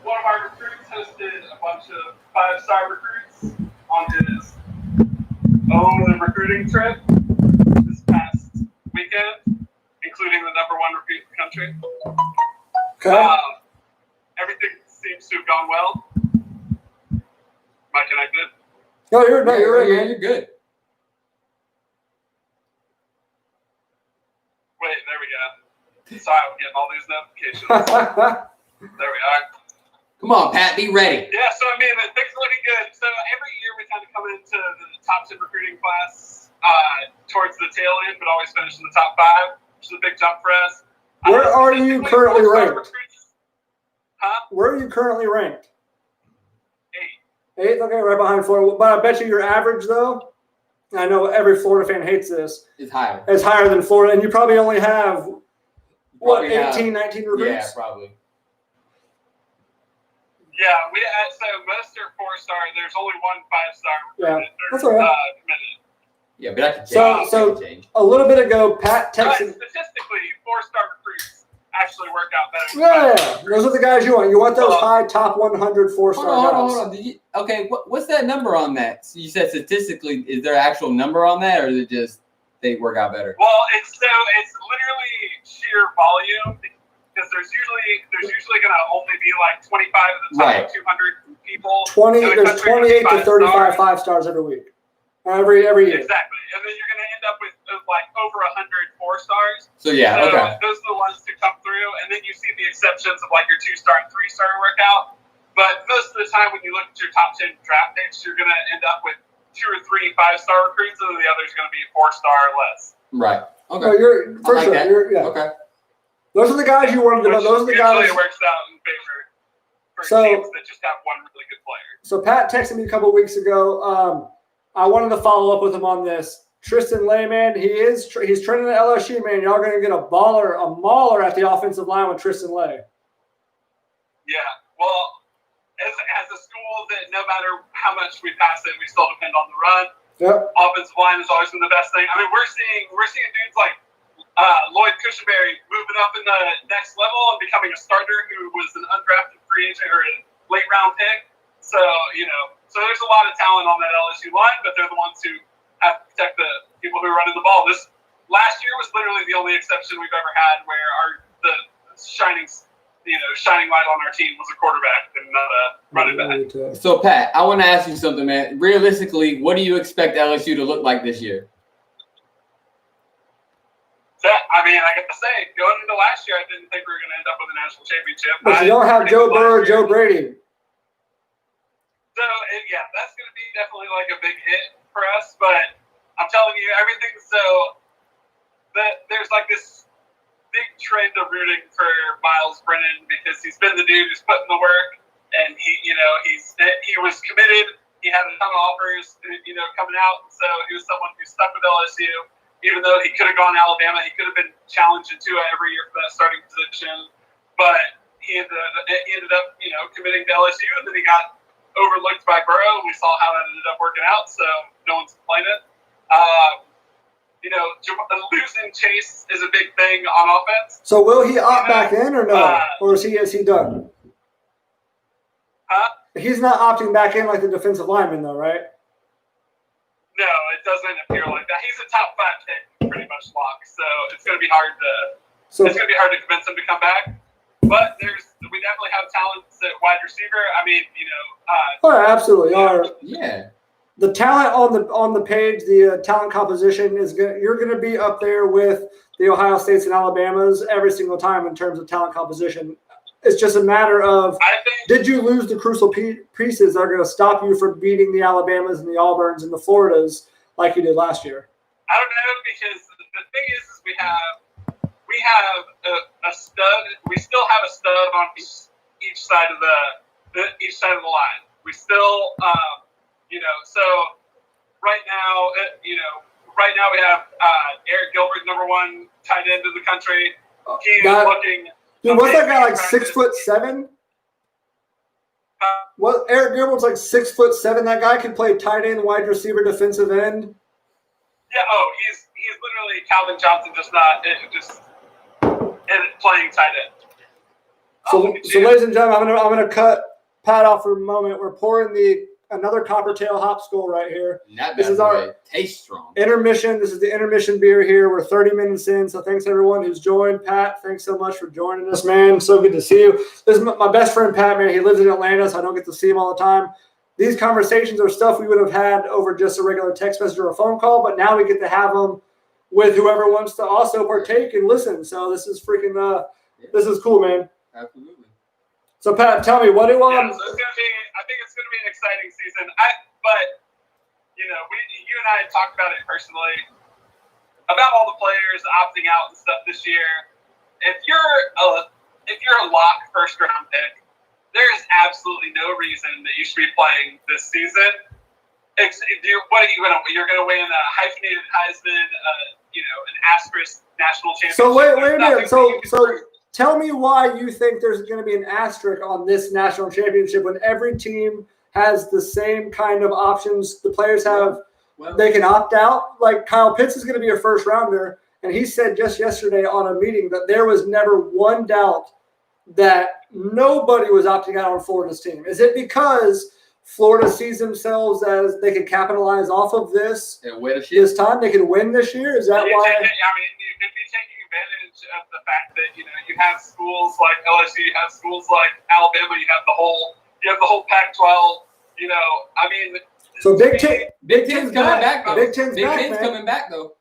[SPEAKER 3] one of our recruits hosted a bunch of 5-star recruits on his own recruiting trip this past weekend, including the number 1 recruit in the country.
[SPEAKER 1] Okay.
[SPEAKER 3] Everything seems to have gone well. Am I connected?
[SPEAKER 1] No, you're right, man.
[SPEAKER 2] You're good.
[SPEAKER 3] Wait, there we go. Sorry, I'm getting all these notifications. There we are.
[SPEAKER 2] Come on, Pat, be ready.
[SPEAKER 3] Yeah, so I mean, things are looking good. So every year we kind of come into the top 10 recruiting class towards the tail end, but always finish in the top 5, which is a big jump for us.
[SPEAKER 1] Where are you currently ranked?
[SPEAKER 3] Huh?
[SPEAKER 1] Where are you currently ranked?
[SPEAKER 3] 8.
[SPEAKER 1] 8th, okay, right behind Florida. But I bet you your average, though, and I know every Florida fan hates this,
[SPEAKER 2] It's higher.
[SPEAKER 1] is higher than Florida, and you probably only have, what,
[SPEAKER 2] Probably have-
[SPEAKER 1] 18, 19 recruits?
[SPEAKER 2] Yeah, probably.
[SPEAKER 3] Yeah, so most are 4-star. There's only 1 5-star.
[SPEAKER 1] Yeah, that's all right.
[SPEAKER 3] Committed.
[SPEAKER 2] Yeah, but that can change.
[SPEAKER 1] So-
[SPEAKER 2] That can change.
[SPEAKER 1] A little bit ago, Pat
[SPEAKER 3] But
[SPEAKER 1] texted.
[SPEAKER 3] statistically, 4-star recruits actually work out better.
[SPEAKER 1] Yeah, those are the guys you want. You want those high top 100 4-star guys.
[SPEAKER 2] Hold on. Okay, what's that number on that? So you said statistically, is there an actual number on that, or is it just they work out better?
[SPEAKER 3] Well, it's literally sheer volume because there's usually going to only be like 25 of the top
[SPEAKER 2] Right.
[SPEAKER 3] 200 people.
[SPEAKER 1] 20.
[SPEAKER 3] in the
[SPEAKER 1] There's
[SPEAKER 3] country
[SPEAKER 1] 28 to 35
[SPEAKER 3] 5-stars.
[SPEAKER 1] 5-stars every week. Every year.
[SPEAKER 3] Exactly, and then you're going to end up with like over 100 4-stars.
[SPEAKER 2] So yeah,
[SPEAKER 3] So
[SPEAKER 2] okay.
[SPEAKER 3] those are the ones to come through, and then you see the exceptions of like your 2-star and 3-star work out. But most of the time, when you look at your top 10 draft picks, you're going to end up with 2 or 3 5-star recruits, and then the other's going to be 4-star or less.
[SPEAKER 2] Right. Okay.
[SPEAKER 1] No, you're for
[SPEAKER 2] I like
[SPEAKER 1] sure.
[SPEAKER 2] that.
[SPEAKER 1] Yeah.
[SPEAKER 2] Okay.
[SPEAKER 1] Those are the guys you wanted to know.
[SPEAKER 3] Which
[SPEAKER 1] Those are the
[SPEAKER 3] usually
[SPEAKER 1] guys.
[SPEAKER 3] works out in favor for
[SPEAKER 1] So-
[SPEAKER 3] teams that just have one really good player.
[SPEAKER 1] So Pat texted me a couple weeks ago. I wanted to follow up with him on this. Tristan Lehman, he's training at LSU, man. Y'all gonna get a mauler at the offensive line with Tristan Lay.
[SPEAKER 3] Yeah, well, as a school that no matter how much we pass it, we still depend on the run.
[SPEAKER 1] Yep.
[SPEAKER 3] Offensive line has always been the best thing. I mean, we're seeing dudes like Lloyd Cushenberry moving up in the next level and becoming a starter who was an undrafted free agent or a late round pick. So there's a lot of talent on that LSU line, but they're the ones who have to protect the people who are running the ball. This last year was literally the only exception we've ever had where the shining light on our team was a quarterback and not a running back.
[SPEAKER 2] So Pat, I want to ask you something, man. Realistically, what do you expect LSU to look like this year?
[SPEAKER 3] I mean, I got to say, going into last year, I didn't think we were going to end up with a national championship.
[SPEAKER 1] But you don't have Joe Burrow or Joe Brady.
[SPEAKER 3] So, yeah, that's going to be definitely like a big hit for us. But I'm telling you, everything. So, there's like this big trend of rooting for Miles Brennan because he's been the dude who's putting the work, and he was committed. He had a ton of offers, coming out. So he was someone who stuck with LSU, even though he could have gone to Alabama. He could have been challenged into it every year for that starting position, but he ended up committing to LSU, and then he got overlooked by Burrow. We saw how that ended up working out, so no one's complaining. Losing Chase is a big thing on offense.
[SPEAKER 1] So will he opt back in or no? Or is he done?
[SPEAKER 3] Huh?
[SPEAKER 1] He's not opting back in like the defensive lineman, though, right?
[SPEAKER 3] No, it doesn't appear like that. He's a top 5 pick, pretty much locked. So it's going to be hard to convince him to come back. But we definitely have talents at wide receiver. I mean,
[SPEAKER 1] Oh, absolutely.
[SPEAKER 2] Yeah.
[SPEAKER 1] The talent on the page, the talent composition you're going to be up there with the Ohio States and Alabamas every single time in terms of talent composition. It's just a matter of
[SPEAKER 3] I think
[SPEAKER 1] did you lose the crucial pieces that are going to stop you from beating the Alabamas and the Auburns and the Floridas like you did last year?
[SPEAKER 3] I don't know, because the thing is we have a stud. We still have a stud on each side of the line. We still, so right now, we have Eric Gilbert, number 1 tight end in the country. He's looking.
[SPEAKER 1] Dude, what's that guy like 6'7"? What Eric Gilbert's like 6'7"? That guy can play tight end, wide receiver, defensive end.
[SPEAKER 3] Yeah. Oh, he's literally Calvin Johnson, just playing tight end.
[SPEAKER 1] So, ladies and gentlemen, I'm gonna cut Pat off for a moment. We're pouring another Coppertail Hop Skull right here.
[SPEAKER 2] This is our taste strong
[SPEAKER 1] intermission. This is the intermission beer here. We're 30 minutes in, so thanks everyone who's joined. Pat, thanks so much for joining us, man. So good to see you. This is my best friend Pat, man. He lives in Atlanta, so I don't get to see him all the time. These conversations are stuff we would have had over just a regular text message or a phone call, but now we get to have them with whoever wants to also partake and listen. So this is freaking this is cool, man.
[SPEAKER 2] Absolutely.
[SPEAKER 1] So Pat, tell me what do
[SPEAKER 3] I think it's gonna be an exciting season. But you and I had talked about it personally about all the players opting out and stuff this year. If you're a lock first round pick, there is absolutely no reason that you should be playing this season. What are you gonna? You're gonna win a hyphenated Heisman, an asterisk national championship.
[SPEAKER 1] So wait a minute. So tell me why you think there's going to be an asterisk on this national championship when every team has the same kind of options. The players have, they can opt out. Like Kyle Pitts is going to be a first rounder, and he said just yesterday on a meeting that there was never one doubt that nobody was opting out on Florida's team. Is it because Florida sees themselves as they can capitalize off of this time? They can win this year? Is that why?
[SPEAKER 3] I mean, you could be taking advantage of the fact that you have schools like LSU, you have schools like Alabama, you have the whole Pac-12. I mean,
[SPEAKER 1] so Big Ten's
[SPEAKER 2] coming back though.
[SPEAKER 1] Big Ten's
[SPEAKER 2] coming back though.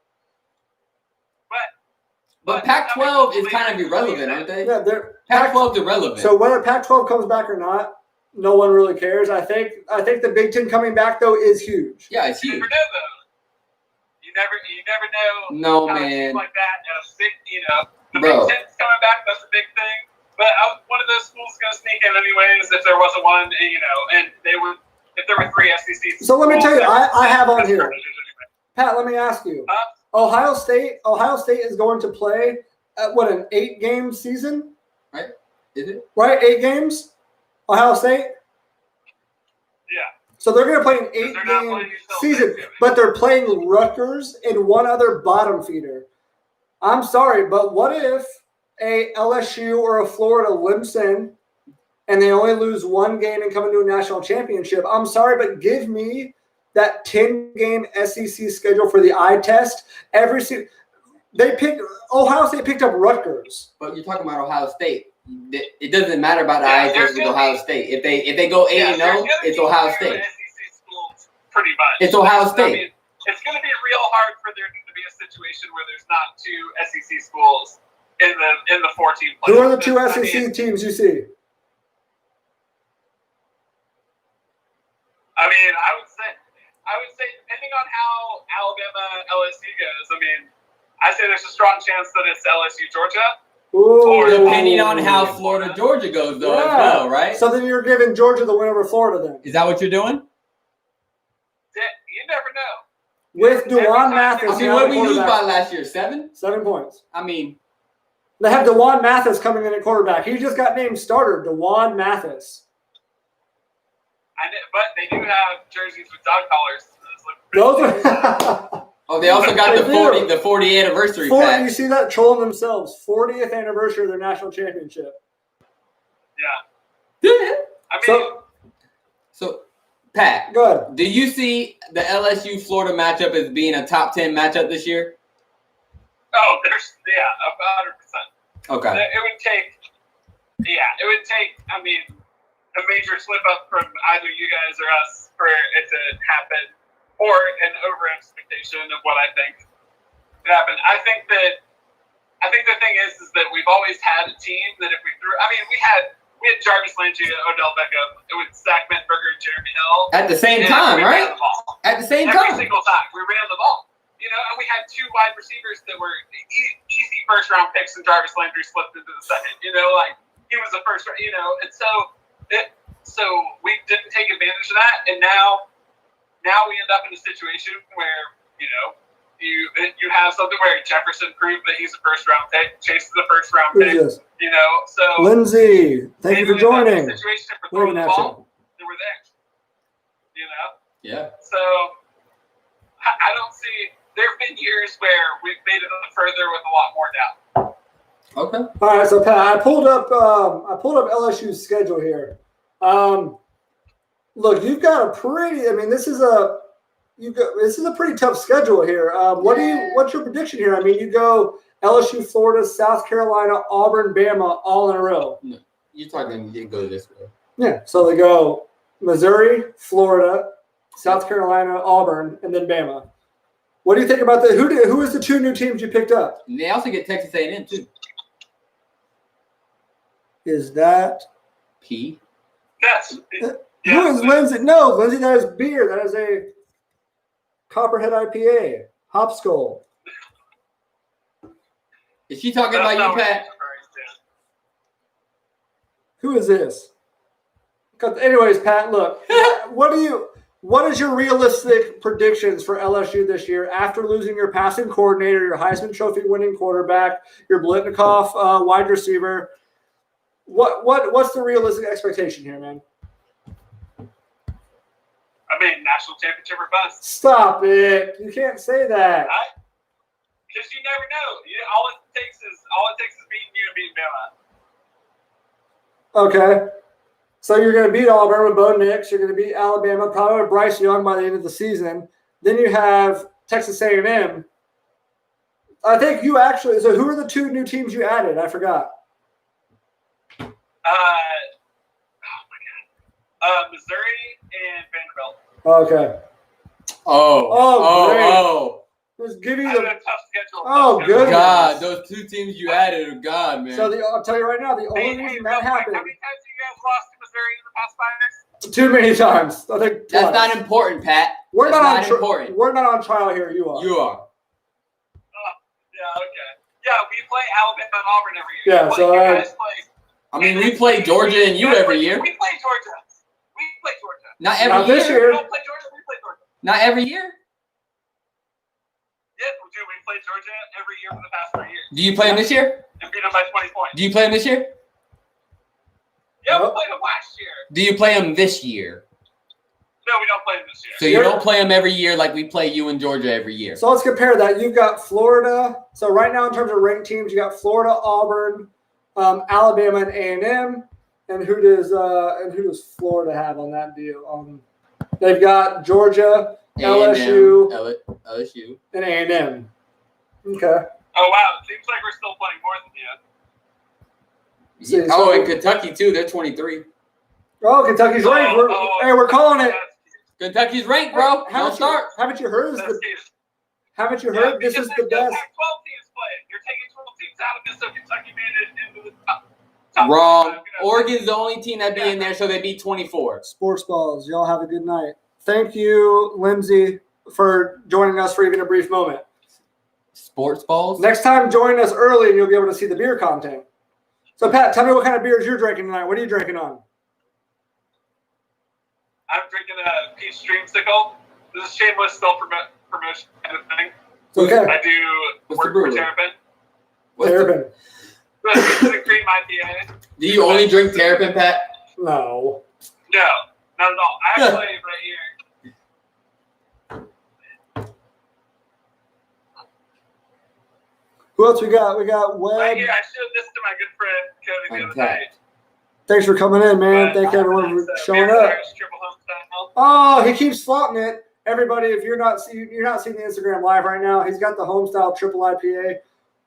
[SPEAKER 3] But
[SPEAKER 2] Pac-12 is kind of irrelevant, aren't they?
[SPEAKER 1] Yeah,
[SPEAKER 2] Pac-12 is irrelevant.
[SPEAKER 1] So whether Pac-12 comes back or not, no one really cares. I think the Big Ten coming back though is huge.
[SPEAKER 2] Yeah, it's huge.
[SPEAKER 3] You never know.
[SPEAKER 2] No, man.
[SPEAKER 3] Like that, the
[SPEAKER 2] Bro.
[SPEAKER 3] Big Ten's coming back. That's a big thing. But one of those schools is going to sneak in anyways if there wasn't one, and they would if there were 3 SEC.
[SPEAKER 1] So let me tell you, I have on here. Pat, let me ask you. Ohio State is going to play at an 8-game season?
[SPEAKER 2] Right? Is it?
[SPEAKER 1] Right, 8 games? Ohio State?
[SPEAKER 3] Yeah.
[SPEAKER 1] So they're going to play an 8-game season, but they're playing Rutgers and one other bottom feeder. I'm sorry, but what if a LSU or a Florida limps in and they only lose 1 game and come into a national championship? I'm sorry, but give me that 10-game SEC schedule for the eye test. Ohio State picked up Rutgers.
[SPEAKER 2] But you're talking about Ohio State. It doesn't matter about the eye test with Ohio State. If they go 8-0, it's Ohio State.
[SPEAKER 3] SEC schools, pretty much.
[SPEAKER 2] It's Ohio State.
[SPEAKER 3] I mean, it's going to be real hard for there to be a situation where there's not 2 SEC schools in the 14 playoffs.
[SPEAKER 1] Who are the 2 SEC teams you see?
[SPEAKER 3] I mean, I would say depending on how Alabama LSU goes, I mean, I say there's a strong chance that it's LSU Georgia.
[SPEAKER 1] Ooh.
[SPEAKER 2] Depending on how Florida Georgia goes, though, as well, right?
[SPEAKER 1] So then you're giving Georgia the win over Florida, then?
[SPEAKER 2] Is that what you're doing?
[SPEAKER 3] You never know.
[SPEAKER 1] With Dewan Mathis.
[SPEAKER 2] I mean, what did we lose by last year? 7?
[SPEAKER 1] 7 points.
[SPEAKER 2] I mean,
[SPEAKER 1] they have Dewan Mathis coming in at quarterback. He just got named starter, Dewan Mathis.
[SPEAKER 3] But they do have jerseys with dog collars.
[SPEAKER 1] Those are.
[SPEAKER 2] Oh, they also got the 40th anniversary pack.
[SPEAKER 1] You see that? Trolling themselves. 40th anniversary of their national championship.
[SPEAKER 3] Yeah. I mean,
[SPEAKER 2] so Pat,
[SPEAKER 1] go ahead.
[SPEAKER 2] Do you see the LSU Florida matchup as being a top 10 matchup this year?
[SPEAKER 3] Oh, 100%.
[SPEAKER 2] Okay.
[SPEAKER 3] It would take. I mean, a major slip up from either you guys or us for it to happen, or an over expectation of what I think could happen. I think that I think the thing is that we've always had a team that if we threw, we had Jarvis Landry, Odell Beckham, it was Zach Mettenberger, and Jeremy Hill.
[SPEAKER 2] At the same time, right? At the same time.
[SPEAKER 3] Every single time we ran the ball. And we had 2 wide receivers that were easy first-round picks, and Jarvis Landry slipped into the second. He was a first, and so we didn't take advantage of that, and now we end up in a situation where you have something where Jefferson proved that he's a first-round pick, Chase is a first-round pick. So
[SPEAKER 1] Lindsay, thank you for joining.
[SPEAKER 3] Situation for throwing the ball, and we're there.
[SPEAKER 2] Yeah.
[SPEAKER 3] So I don't see. There have been years where we've made it further with a lot more doubt.
[SPEAKER 2] Okay.
[SPEAKER 1] All right, so Pat, I pulled up LSU's schedule here. Look, you've got a pretty. This is a pretty tough schedule here. What's your prediction here? You go LSU, Florida, South Carolina, Auburn, Bama, all in a row.
[SPEAKER 2] No, you're talking. You go this way.
[SPEAKER 1] Yeah. So they go Missouri, Florida, South Carolina, Auburn, and then Bama. What do you think about who is the 2 new teams you picked up?
[SPEAKER 2] And they also get Texas A&M too.
[SPEAKER 1] Is that
[SPEAKER 2] P?
[SPEAKER 3] Yes.
[SPEAKER 1] Who is Lindsay? No, Lindsay, that is beer. That is a Copperhead IPA. Hop Skull.
[SPEAKER 2] Is she talking about you, Pat?
[SPEAKER 1] Who is this? Anyways, Pat, look. What is your realistic predictions for LSU this year after losing your passing coordinator, your Heisman Trophy winning quarterback, your Blitnikoff wide receiver? What's the realistic expectation here, man?
[SPEAKER 3] National championship or bust.
[SPEAKER 1] Stop it! You can't say that.
[SPEAKER 3] Because you never know. All it takes is beating you and beating Bama.
[SPEAKER 1] Okay. So you're going to beat Auburn with Bo Nix. You're going to beat Alabama, probably with Bryce Young by the end of the season. Then you have Texas A&M. I think you actually. So who are the 2 new teams you added? I forgot.
[SPEAKER 3] Missouri and Vanderbilt.
[SPEAKER 1] Okay.
[SPEAKER 2] Oh.
[SPEAKER 1] Just give you
[SPEAKER 3] I had a tough schedule.
[SPEAKER 1] Good.
[SPEAKER 2] God, those 2 teams you added are God, man.
[SPEAKER 1] So I'll tell you right now, the only reason that happened.
[SPEAKER 3] How many times have you guys lost to Missouri in the past 5 years?
[SPEAKER 1] Too many times. I think twice.
[SPEAKER 2] That's not important, Pat.
[SPEAKER 1] We're
[SPEAKER 2] That's
[SPEAKER 1] not
[SPEAKER 2] important.
[SPEAKER 1] We're not on trial here. You are.
[SPEAKER 2] You are.
[SPEAKER 3] Yeah. Okay. Yeah, we play Alabama and Auburn every year.
[SPEAKER 1] Yeah. So
[SPEAKER 3] you guys play.
[SPEAKER 2] We play Georgia and you every year.
[SPEAKER 3] We play Georgia.
[SPEAKER 2] Not every
[SPEAKER 1] Not
[SPEAKER 2] year.
[SPEAKER 1] this year.
[SPEAKER 3] We don't play Georgia. We play Georgia.
[SPEAKER 2] Not every year.
[SPEAKER 3] Yeah, we do. We play Georgia every year for the past 3 years.
[SPEAKER 2] Do you play them this year?
[SPEAKER 3] And beat them by 20 points.
[SPEAKER 2] Do you play them this year?
[SPEAKER 3] Yeah, we played them last year.
[SPEAKER 2] Do you play them this year?
[SPEAKER 3] No, we don't play them this year.
[SPEAKER 2] So you don't play them every year like we play you and Georgia every year.
[SPEAKER 1] So let's compare that. You've got Florida. So right now, in terms of ranked teams, you got Florida, Auburn, Alabama, and A&M. And who does Florida have on that deal? They've got Georgia, LSU, and A&M. Okay.
[SPEAKER 3] Oh wow! It seems like we're still playing more than you.
[SPEAKER 2] Yeah. And Kentucky too. They're 23.
[SPEAKER 1] Oh, Kentucky's ranked. We're calling it.
[SPEAKER 2] Kentucky's ranked, bro. Don't start.
[SPEAKER 1] Haven't you heard? This is the best.
[SPEAKER 3] 12 teams playing. You're taking 12 teams out of this, so Kentucky made it into the top.
[SPEAKER 2] Wrong. Oregon's the only team that be in there, so they beat 24.
[SPEAKER 1] Sports balls. Y'all have a good night. Thank you, Lindsay, for joining us for even a brief moment.
[SPEAKER 2] Sports balls?
[SPEAKER 1] Next time, join us early, and you'll be able to see the beer content. So, Pat, tell me what kind of beers you're drinking tonight. What are you drinking on?
[SPEAKER 3] I'm drinking a peach dreamsicle. This is shameless self-promotion kind of thing.
[SPEAKER 1] Okay.
[SPEAKER 3] I do work for Terrapin.
[SPEAKER 1] Terrapin.
[SPEAKER 3] This is a cream IPA.
[SPEAKER 2] Do you only drink Terrapin, Pat?
[SPEAKER 1] No.
[SPEAKER 3] No, not at all. I actually, right here.
[SPEAKER 1] Who else we got? We got Webb.
[SPEAKER 3] Right here, I showed this to my good friend Cody the other night.
[SPEAKER 1] Thanks for coming in, man. Thank everyone for showing up. Oh, he keeps flaunting it. Everybody, if you're not seeing the Instagram live right now, he's got the Homestyle Triple IPA.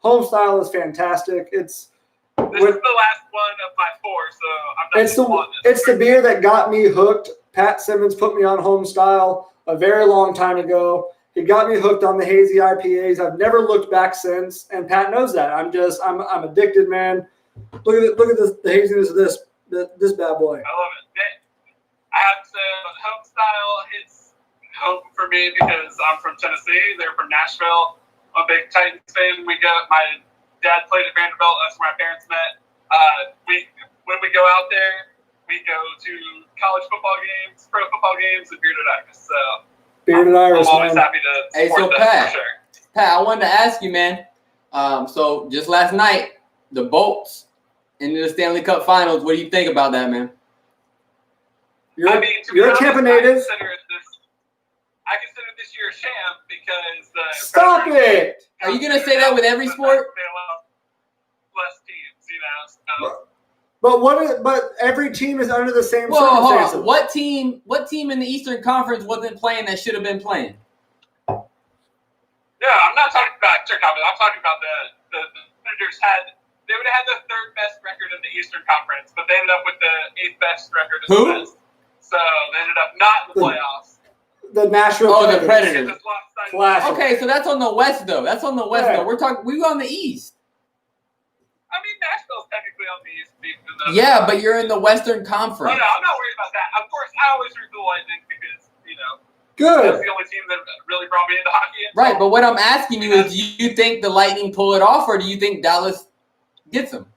[SPEAKER 1] Homestyle is fantastic. This is the last
[SPEAKER 3] one of my 4, so I'm not.
[SPEAKER 1] It's the beer that got me hooked. Pat Simmons put me on Homestyle a very long time ago, He got me hooked on the hazy IPAs. I've never looked back since, and Pat knows that. I'm addicted, man. Look at the haziness of this bad boy.
[SPEAKER 3] I love it. I have to home style hits home for me because I'm from Tennessee. They're from Nashville. I'm a big Titans fan. My dad played at Vanderbilt. That's where my parents met. When we go out there, we go to college football games, pro football games, and Bearded Iris. So
[SPEAKER 1] Bearded Iris,
[SPEAKER 3] I'm always
[SPEAKER 1] man.
[SPEAKER 3] happy to support them
[SPEAKER 2] Pat,
[SPEAKER 3] for sure.
[SPEAKER 2] Pat, I wanted to ask you, man. So just last night, the Bolts into the Stanley Cup Finals. What do you think about that, man?
[SPEAKER 1] You're
[SPEAKER 3] to be
[SPEAKER 1] a
[SPEAKER 3] honest,
[SPEAKER 1] Tampa native.
[SPEAKER 3] I consider this year a sham because the
[SPEAKER 1] Stop it!
[SPEAKER 2] Are you gonna say that with every sport?
[SPEAKER 3] They allow less teams, you know. So.
[SPEAKER 1] But every team is under the same
[SPEAKER 2] Whoa, hold
[SPEAKER 1] circumstances.
[SPEAKER 2] on. What team in the Eastern Conference wasn't playing that should have been playing?
[SPEAKER 3] Yeah, I'm not talking about Eastern Conference. I'm talking about the Senators they would have had the third best record in the Eastern Conference, but they ended up with the 8th best record in the West. So they ended up not in the playoffs.
[SPEAKER 1] The Nashville
[SPEAKER 2] the Predators.
[SPEAKER 1] Classic.
[SPEAKER 2] Okay, so that's on the West though. Though. We're on the East.
[SPEAKER 3] I mean, Nashville's technically on the East.
[SPEAKER 2] Yeah, but you're in the Western Conference.
[SPEAKER 3] Oh, no, I'm not worried about that. Of course, I always root for the Lightning because,
[SPEAKER 1] Good.
[SPEAKER 3] that's the only team that really brought me into hockey.
[SPEAKER 2] Right, but what I'm asking you is, do you think the Lightning pull it off, or do you think Dallas gets them?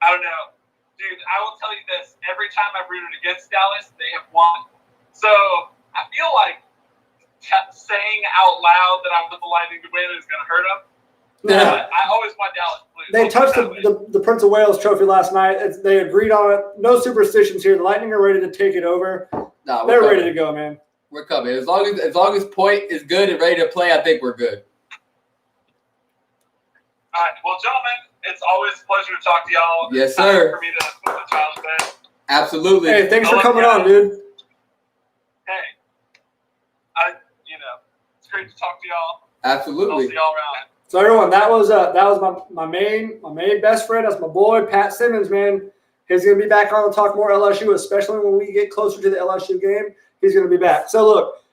[SPEAKER 3] I don't know. Dude, I will tell you this. Every time I've rooted against Dallas, they have won. So I feel like saying out loud that I want the Lightning to win is going to hurt them.
[SPEAKER 1] Yeah.
[SPEAKER 3] But I always want Dallas to lose.
[SPEAKER 1] They touched the Prince of Wales trophy last night. They agreed on it. No superstitions here. The Lightning are ready to take it over.
[SPEAKER 2] No,
[SPEAKER 1] they're ready to go, man.
[SPEAKER 2] We're covered. As long as Point is good and ready to play, I think we're good.
[SPEAKER 3] All right. Well, gentlemen, it's always a pleasure to talk to y'all.
[SPEAKER 2] Yes, sir.
[SPEAKER 3] For me to put the child to bed.
[SPEAKER 2] Absolutely.
[SPEAKER 1] Hey, thanks for coming on, dude.
[SPEAKER 3] Hey, it's great to talk to y'all.
[SPEAKER 2] Absolutely.
[SPEAKER 3] I'll see y'all around.
[SPEAKER 1] So everyone, that was my main best friend. That's my boy Pat Simmons, man. He's gonna be back on to talk more LSU, especially when we get closer to the LSU game. He's gonna be back. So look,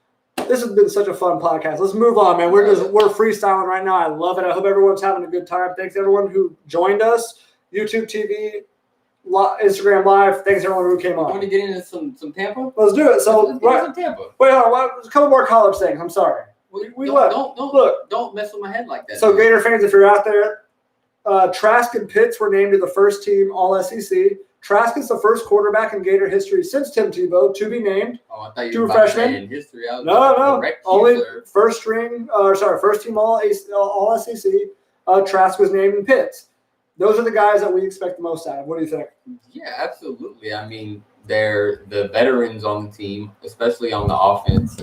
[SPEAKER 1] this has been such a fun podcast. Let's move on, man. We're freestyling right now. I love it. I hope everyone's having a good time. Thanks everyone who joined us. YouTube TV, Instagram Live. Thanks everyone who came on.
[SPEAKER 2] Want to get into some Tampa?
[SPEAKER 1] Let's do it. So
[SPEAKER 2] let's get some Tampa.
[SPEAKER 1] Wait, hold on. There's a couple more college things. I'm sorry.
[SPEAKER 2] Don't mess with my head like that.
[SPEAKER 1] So Gator fans, if you're out there, Trask and Pitts were named to the first team All-SEC. Trask is the first quarterback in Gator history since Tim Tebow to be named.
[SPEAKER 2] Oh, I thought you
[SPEAKER 1] two
[SPEAKER 2] were about
[SPEAKER 1] freshmen.
[SPEAKER 2] to say in history.
[SPEAKER 1] No. Only first team All-SEC. Trask was named in Pitts. Those are the guys that we expect the most out of. What do you think?
[SPEAKER 2] Yeah, absolutely. I mean, they're the veterans on the team, especially on the offense.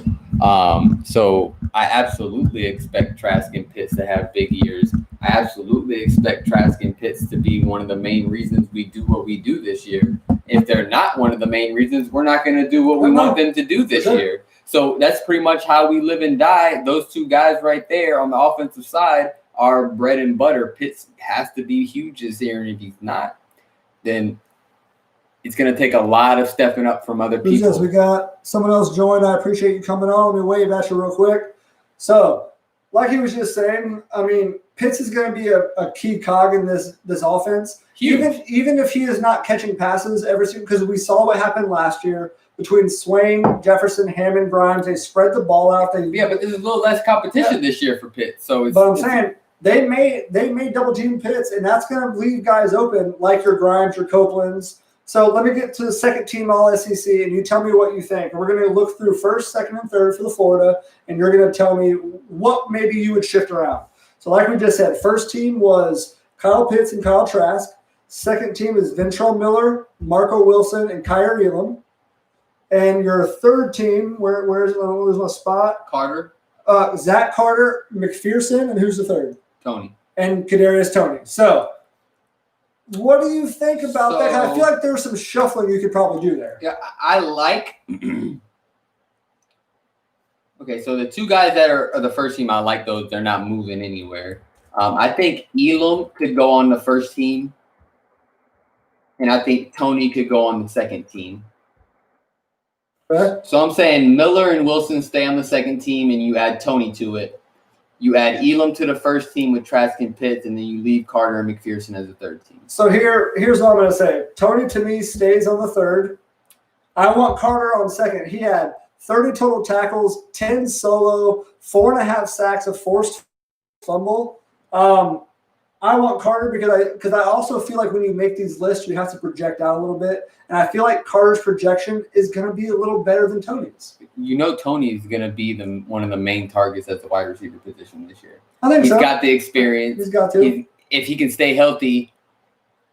[SPEAKER 2] So I absolutely expect Trask and Pitts to have big years. I absolutely expect Trask and Pitts to be one of the main reasons we do what we do this year. If they're not one of the main reasons, we're not going to do what we want them to do this year. So that's pretty much how we live and die. Those two guys right there on the offensive side are bread and butter. Pitts has to be huge this year, and if he's not, then it's going to take a lot of stepping up from other people.
[SPEAKER 1] Yes, we got someone else joined. I appreciate you coming on. Let me wave at you real quick. So, like he was just saying, I mean, Pitts is going to be a key cog in this offense.
[SPEAKER 2] Huge.
[SPEAKER 1] Even if he is not catching passes every single, because we saw what happened last year between Swain, Jefferson, Hammond, Grimes. They spread the ball out.
[SPEAKER 2] But there's a little less competition this year for Pitts. So,
[SPEAKER 1] I'm saying they may double team Pitts, and that's going to leave guys open like your Grimes, your Copelands. So let me get to the second team All-SEC, and you tell me what you think. We're going to look through first, second, and third for the Florida, and you're going to tell me what maybe you would shift around. So like we just said, first team was Kyle Pitts and Kyle Trask. Second team is Ventrell Miller, Marco Wilson, and Kyrie Elam. And your third team, where's my spot?
[SPEAKER 2] Carter.
[SPEAKER 1] Zach Carter, McPherson, and who's the third?
[SPEAKER 2] Tony.
[SPEAKER 1] And Kadarius Toney. So what do you think about that? I feel like there's some shuffling you could probably do there.
[SPEAKER 2] Yeah, I like. Okay, so the two guys that are the first team, I like those. They're not moving anywhere. I think Elam could go on the first team, and I think Tony could go on the second team.
[SPEAKER 1] Okay.
[SPEAKER 2] So I'm saying Miller and Wilson stay on the second team, and you add Tony to it. You add Elam to the first team with Trask and Pitts, and then you leave Carter and McPherson as the third team.
[SPEAKER 1] So here's what I'm going to say. Tony, to me, stays on the third. I want Carter on second. He had 30 total tackles, 10 solo, 4.5 sacks, a forced fumble. I want Carter because I also feel like when you make these lists, you have to project out a little bit. And I feel like Carter's projection is going to be a little better than Tony's.
[SPEAKER 2] You know Tony's going to be one of the main targets at the wide receiver position this year.
[SPEAKER 1] I think
[SPEAKER 2] He's got the experience.
[SPEAKER 1] He's got to.
[SPEAKER 2] If he can stay healthy,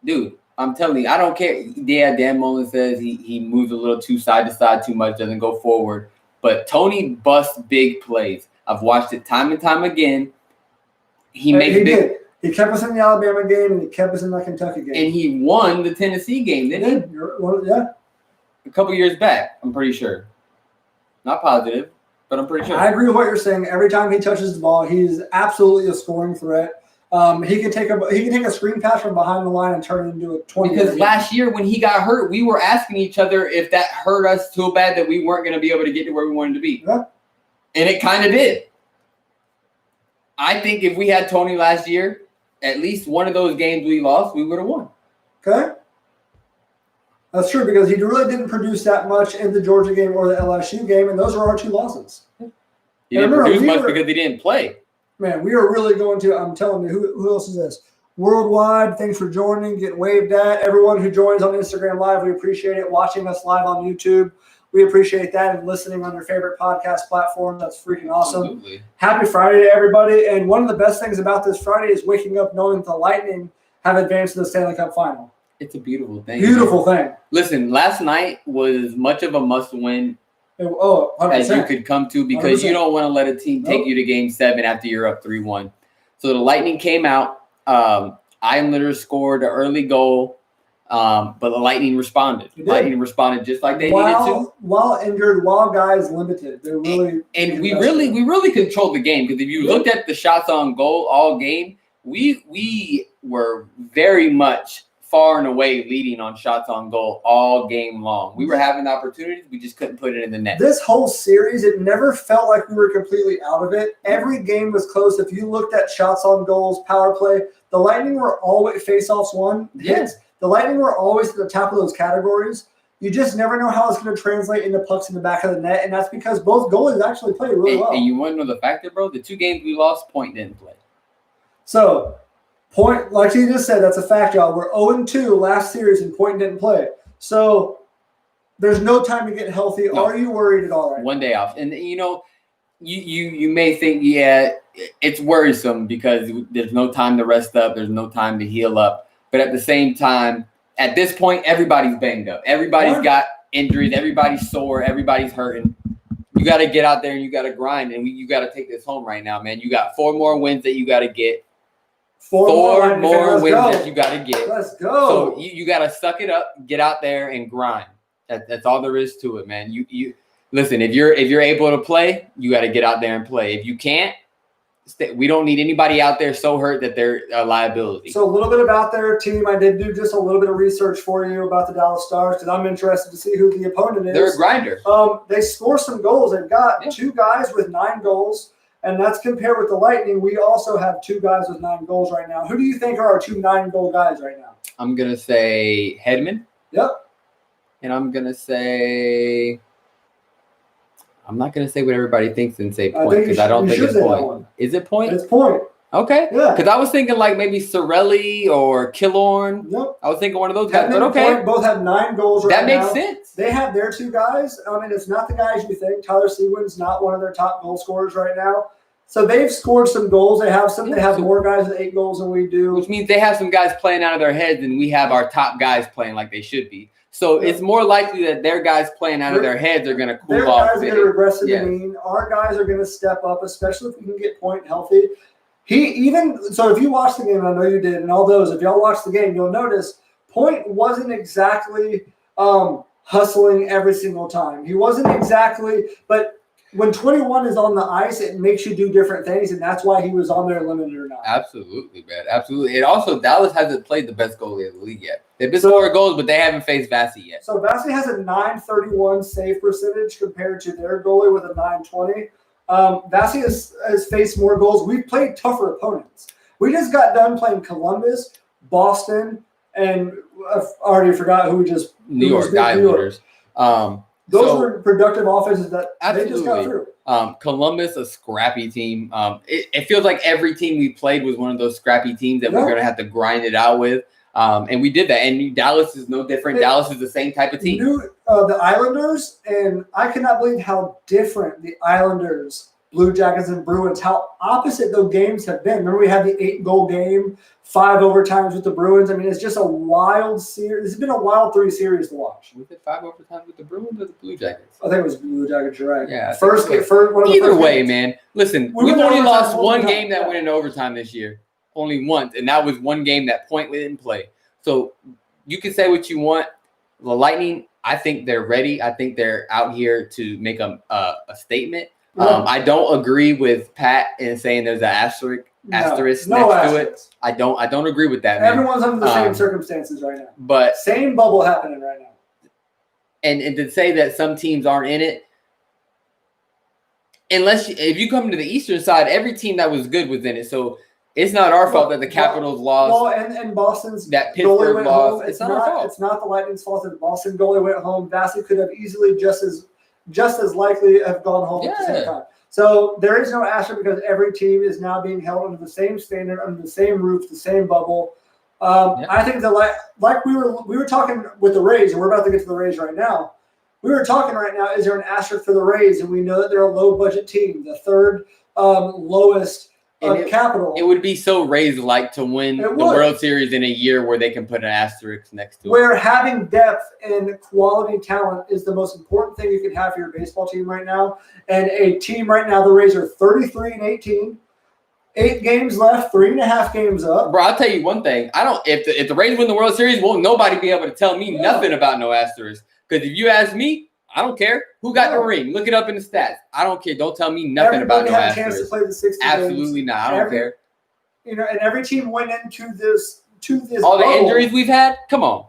[SPEAKER 2] dude, I'm telling you, I don't care. Yeah, Dan Mullen says he moves a little too side to side too much, doesn't go forward. But Tony busts big plays. I've watched it time and time again. He did.
[SPEAKER 1] He kept us in the Alabama game, and he kept us in the Kentucky game.
[SPEAKER 2] And he won the Tennessee game, didn't he?
[SPEAKER 1] Yeah.
[SPEAKER 2] A couple years back, I'm pretty sure. Not positive, but I'm pretty sure.
[SPEAKER 1] I agree with what you're saying. Every time he touches the ball, he's absolutely a scoring threat. He can take a screen pass from behind the line and turn it into a 20.
[SPEAKER 2] Because last year when he got hurt, we were asking each other if that hurt us so bad that we weren't going to be able to get to where we wanted to be.
[SPEAKER 1] Yeah.
[SPEAKER 2] And it kind of did. I think if we had Tony last year, at least one of those games we lost, we would have won.
[SPEAKER 1] Okay. That's true because he really didn't produce that much in the Georgia game or the LSU game, and those are our 2 losses.
[SPEAKER 2] He didn't produce much because he didn't play.
[SPEAKER 1] Man, we are really going to, I'm telling you, who else is this? Worldwide, thanks for joining, getting waved at. Everyone who joins on Instagram Live, we appreciate it. Watching us live on YouTube, we appreciate that. And listening on your favorite podcast platform, that's freaking awesome.
[SPEAKER 2] Absolutely.
[SPEAKER 1] Happy Friday to everybody. And one of the best things about this Friday is waking up knowing that the Lightning have advanced to the Stanley Cup final.
[SPEAKER 2] It's a beautiful thing.
[SPEAKER 1] Beautiful thing.
[SPEAKER 2] Listen, last night was much of a must-win
[SPEAKER 1] 100%.
[SPEAKER 2] as you could come to because 100%. You don't want to let a team take you to Game 7 after you're up 3-1. So the Lightning came out. Ironlitter scored an early goal, but the Lightning responded. Lightning responded just like they needed to.
[SPEAKER 1] While injured, while guys limited, they're really
[SPEAKER 2] and we really controlled the game because if you looked at the shots on goal all game, we were very much far and away leading on shots on goal all game long. We were having opportunities. We just couldn't put it in the net.
[SPEAKER 1] This whole series, it never felt like we were completely out of it. Every game was close. If you looked at shots on goals, power play, the Lightning were always face-offs won. Hits. The Lightning were always at the top of those categories. You just never know how it's going to translate into pucks in the back of the net, and that's because both goalies actually played really well.
[SPEAKER 2] And you want to know the factor, bro? The 2 games we lost, Point didn't play.
[SPEAKER 1] So, Point, like you just said, that's a fact, y'all. We're 0-2 last series, and Point didn't play. So, there's no time to get healthy. No. Are you worried at all right now?
[SPEAKER 2] 1 day off. And, you know, you may think, yeah, it's worrisome because there's no time to rest up. There's no time to heal up. But at the same time, at this point, everybody's banged up. Everybody's got injuries. Everybody's sore. Everybody's hurting. You got to get out there and you got to grind. And you got to take this home right now, man. You got 4 more wins that you got to get. 4 more wins that you got to get.
[SPEAKER 1] Let's go.
[SPEAKER 2] So you got to suck it up, get out there, and grind. That's all there is to it, man. You listen. If you're able to play, you got to get out there and play. If you can't, we don't need anybody out there so hurt that they're a liability.
[SPEAKER 1] So a little bit about their team. I did do just a little bit of research for you about the Dallas Stars because I'm interested to see who the opponent is.
[SPEAKER 2] They're a grinder.
[SPEAKER 1] They score some goals. They've got 2 guys with 9 goals. And that's compared with the Lightning. We also have 2 guys with 9 goals right now. Who do you think are our 2 9-goal guys right now?
[SPEAKER 2] I'm going to say Hedman.
[SPEAKER 1] Yep.
[SPEAKER 2] And I'm going to say – I'm not going to say what everybody thinks and say Point because I don't think it's Point. Is it Point?
[SPEAKER 1] It's Point.
[SPEAKER 2] Okay.
[SPEAKER 1] Yeah.
[SPEAKER 2] Because I was thinking like maybe Sorelli or Killorn.
[SPEAKER 1] Yep.
[SPEAKER 2] I was thinking one of those guys.
[SPEAKER 1] But okay. Point both have 9 goals right now.
[SPEAKER 2] That makes sense.
[SPEAKER 1] They have their 2 guys. I mean, it's not the guys you think. Tyler Seguin's not one of their top goal scorers right now. So they've scored some goals. They have some. They have more guys with 8 goals than we do.
[SPEAKER 2] Which means they have some guys playing out of their heads and we have our top guys playing like they should be. So it's more likely that their guys playing out of their heads are going to cool off.
[SPEAKER 1] Their guys are going to regress to the mean. Our guys are going to step up, especially if we can get Point healthy. So if you watch the game, I know you did, and all those, if y'all watch the game, you'll notice Point wasn't exactly hustling every single time. He wasn't exactly, but when 21 is on the ice, it makes you do different things, and that's why he was on there limited or not.
[SPEAKER 2] Absolutely, man. Absolutely. And also, Dallas hasn't played the best goalie of the league yet. They've been scoring goals, but they haven't faced Vasi yet.
[SPEAKER 1] So Vasi has a .931 save percentage compared to their goalie with a .920. Vasi has faced more goals. We've played tougher opponents. We just got done playing Columbus, Boston, and I already forgot who we just
[SPEAKER 2] New York Islanders.
[SPEAKER 1] Those were productive offenses that they just got through.
[SPEAKER 2] Columbus, a scrappy team. It feels like every team we played was one of those scrappy teams that we're going to have to grind it out with. And we did that. And Dallas is no different. Dallas is the same type of team.
[SPEAKER 1] The Islanders, and I cannot believe how different the Islanders, Blue Jackets, and Bruins, how opposite those games have been. Remember, we had the 8-goal game, 5 overtimes with the Bruins. I mean, it's just a wild series. It's been a wild 3 series to watch.
[SPEAKER 2] Was it 5 overtimes with the Bruins or the Blue Jackets?
[SPEAKER 1] I think it was Blue Jackets, you're right.
[SPEAKER 2] Yeah.
[SPEAKER 1] Either
[SPEAKER 2] way, man. Listen, we've only lost one game that went in overtime this year. Only once. And that was one game that Point didn't play. So you can say what you want. The Lightning, I think they're ready. I think they're out here to make a statement. I don't agree with Pat in saying there's an asterisk next to it. I don't agree with that, man.
[SPEAKER 1] Everyone's under the same circumstances right now.
[SPEAKER 2] But
[SPEAKER 1] same bubble happening right now.
[SPEAKER 2] And to say that some teams aren't in it, if you come to the Eastern side, every team that was good was in it. So it's not our fault that the Capitals lost.
[SPEAKER 1] Well, and Boston's
[SPEAKER 2] that Pittsburgh lost.
[SPEAKER 1] It's not our fault. It's not the Lightning's fault that the Boston goalie went home. Vasi could have easily just as likely have gone home at the same time. So there is no asterisk because every team is now being held under the same standard, under the same roof, the same bubble. I think that like we were talking with the Rays, and we're about to get to the Rays right now. We were talking right now, is there an asterisk for the Rays? And we know that they're a low-budget team, the third lowest capital.
[SPEAKER 2] It would be so Rays-like to win the World Series in a year where they can put an asterisk next to it.
[SPEAKER 1] Where having depth and quality talent is the most important thing you can have for your baseball team right now. And a team right now, the Rays are 33-18. 8 games left, 3.5 games up.
[SPEAKER 2] Bro, I'll tell you one thing. If the Rays win the World Series, won't nobody be able to tell me nothing about no asterisk. Because if you ask me, I don't care who got the ring. Look it up in the stats. I don't care. Don't tell me nothing about no asterisk.
[SPEAKER 1] Everybody had a chance to play the 60
[SPEAKER 2] Absolutely
[SPEAKER 1] games.
[SPEAKER 2] not. I don't care.
[SPEAKER 1] And every team went into this
[SPEAKER 2] all the injuries we've had. Come on,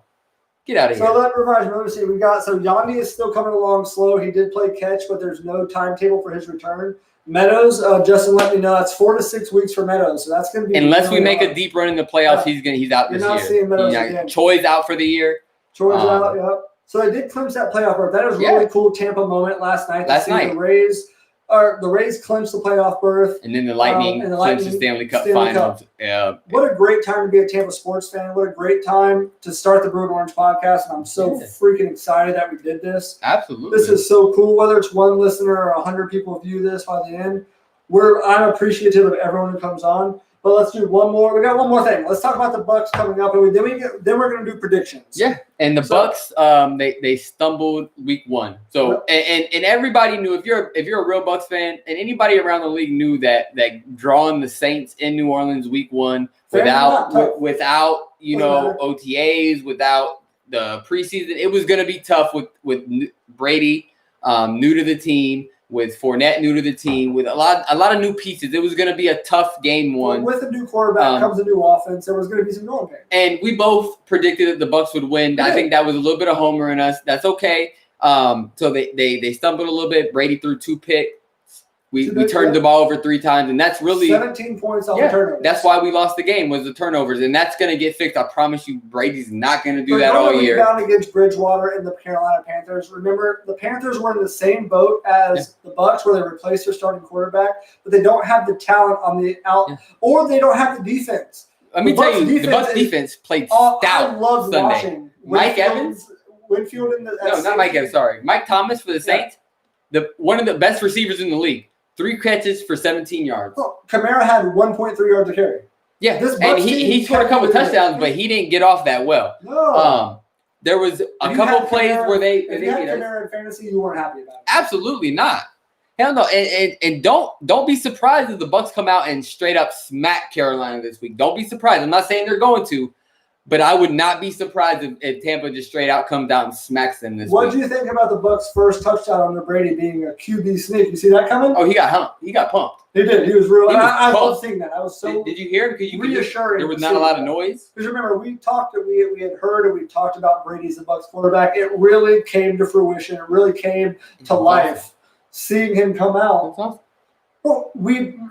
[SPEAKER 2] get out of here.
[SPEAKER 1] So that reminds me. Let me see. Yandy is still coming along slow. He did play catch, but there's no timetable for his return. Meadows, Justin let me know that's 4 to 6 weeks for Meadows. So that's going to be
[SPEAKER 2] unless we make a deep run in the playoffs. He's out this year.
[SPEAKER 1] You're not seeing Meadows again.
[SPEAKER 2] Choi's out for the year.
[SPEAKER 1] Choi's out. Yep. So they did clinch that playoff berth. That was a really cool Tampa moment last night. The Rays clinched the playoff berth.
[SPEAKER 2] And then the Lightning clinched the Stanley Cup Finals. Yeah.
[SPEAKER 1] What a great time to be a Tampa sports fan. What a great time to start the Bruin Orange podcast. And I'm so freaking excited that we did this.
[SPEAKER 2] Absolutely.
[SPEAKER 1] This is so cool. Whether it's one listener or 100 people view this by the end, I'm appreciative of everyone who comes on. But let's do one more. We got one more thing. Let's talk about the Bucs coming up, and then we're going to do predictions.
[SPEAKER 2] Yeah, and the Bucs, they stumbled week 1. So and everybody knew if you're a real Bucs fan, and anybody around the league knew that drawing the Saints in New Orleans week 1 without OTAs, without the preseason, it was going to be tough with Brady new to the team. With Fournette new to the team, with a lot of new pieces, it was going to be a tough game 1.
[SPEAKER 1] With a new quarterback comes a new offense. There was going to be some growing pains.
[SPEAKER 2] And we both predicted that the Bucs would win. I think that was a little bit of homer in us. That's okay. So they stumbled a little bit. Brady threw 2 picks. We turned the ball over 3 times, and that's really
[SPEAKER 1] 17 points off the turnovers.
[SPEAKER 2] That's why we lost the game was the turnovers, and that's going to get fixed. I promise you, Brady's not going to do that all year.
[SPEAKER 1] Down against Bridgewater and the Carolina Panthers. Remember, the Panthers were in the same boat as the Bucs, where they replaced their starting quarterback, but they don't have the talent on the out, or they don't have the defense.
[SPEAKER 2] Let me tell you, the Bucs defense played stout.
[SPEAKER 1] I loved
[SPEAKER 2] Sunday.
[SPEAKER 1] Watching
[SPEAKER 2] Mike Evans,
[SPEAKER 1] Winfield in the
[SPEAKER 2] not Mike Evans. Sorry, Mike Thomas for the Saints. One of the best receivers in the league. 3 catches for 17 yards.
[SPEAKER 1] Well, Kamara had 1.3 yards to carry.
[SPEAKER 2] Yeah, and he scored a couple of touchdowns, but he didn't get off that well.
[SPEAKER 1] No.
[SPEAKER 2] There was a couple plays where they
[SPEAKER 1] had Kamara in fantasy, you weren't happy about it.
[SPEAKER 2] Absolutely not. Hell no. And don't be surprised if the Bucs come out and straight up smack Carolina this week. Don't be surprised. I'm not saying they're going to, But I would not be surprised if Tampa just straight out comes out and smacks them this
[SPEAKER 1] What
[SPEAKER 2] week.
[SPEAKER 1] do you think about the Bucs' first touchdown under Brady being a QB sneak? You see that coming?
[SPEAKER 2] Oh, he got humped. He got pumped.
[SPEAKER 1] He did. He was real.
[SPEAKER 2] He was
[SPEAKER 1] I love
[SPEAKER 2] pumped.
[SPEAKER 1] seeing that. I was so
[SPEAKER 2] Did you hear him? Because
[SPEAKER 1] reassuring.
[SPEAKER 2] there was
[SPEAKER 1] to
[SPEAKER 2] not a
[SPEAKER 1] see
[SPEAKER 2] lot of
[SPEAKER 1] that.
[SPEAKER 2] noise.
[SPEAKER 1] Because remember, we had heard and we talked about Brady's the Bucs quarterback. It really came to fruition. It really came to life. Seeing him come out.
[SPEAKER 2] That's awesome.
[SPEAKER 1] Well,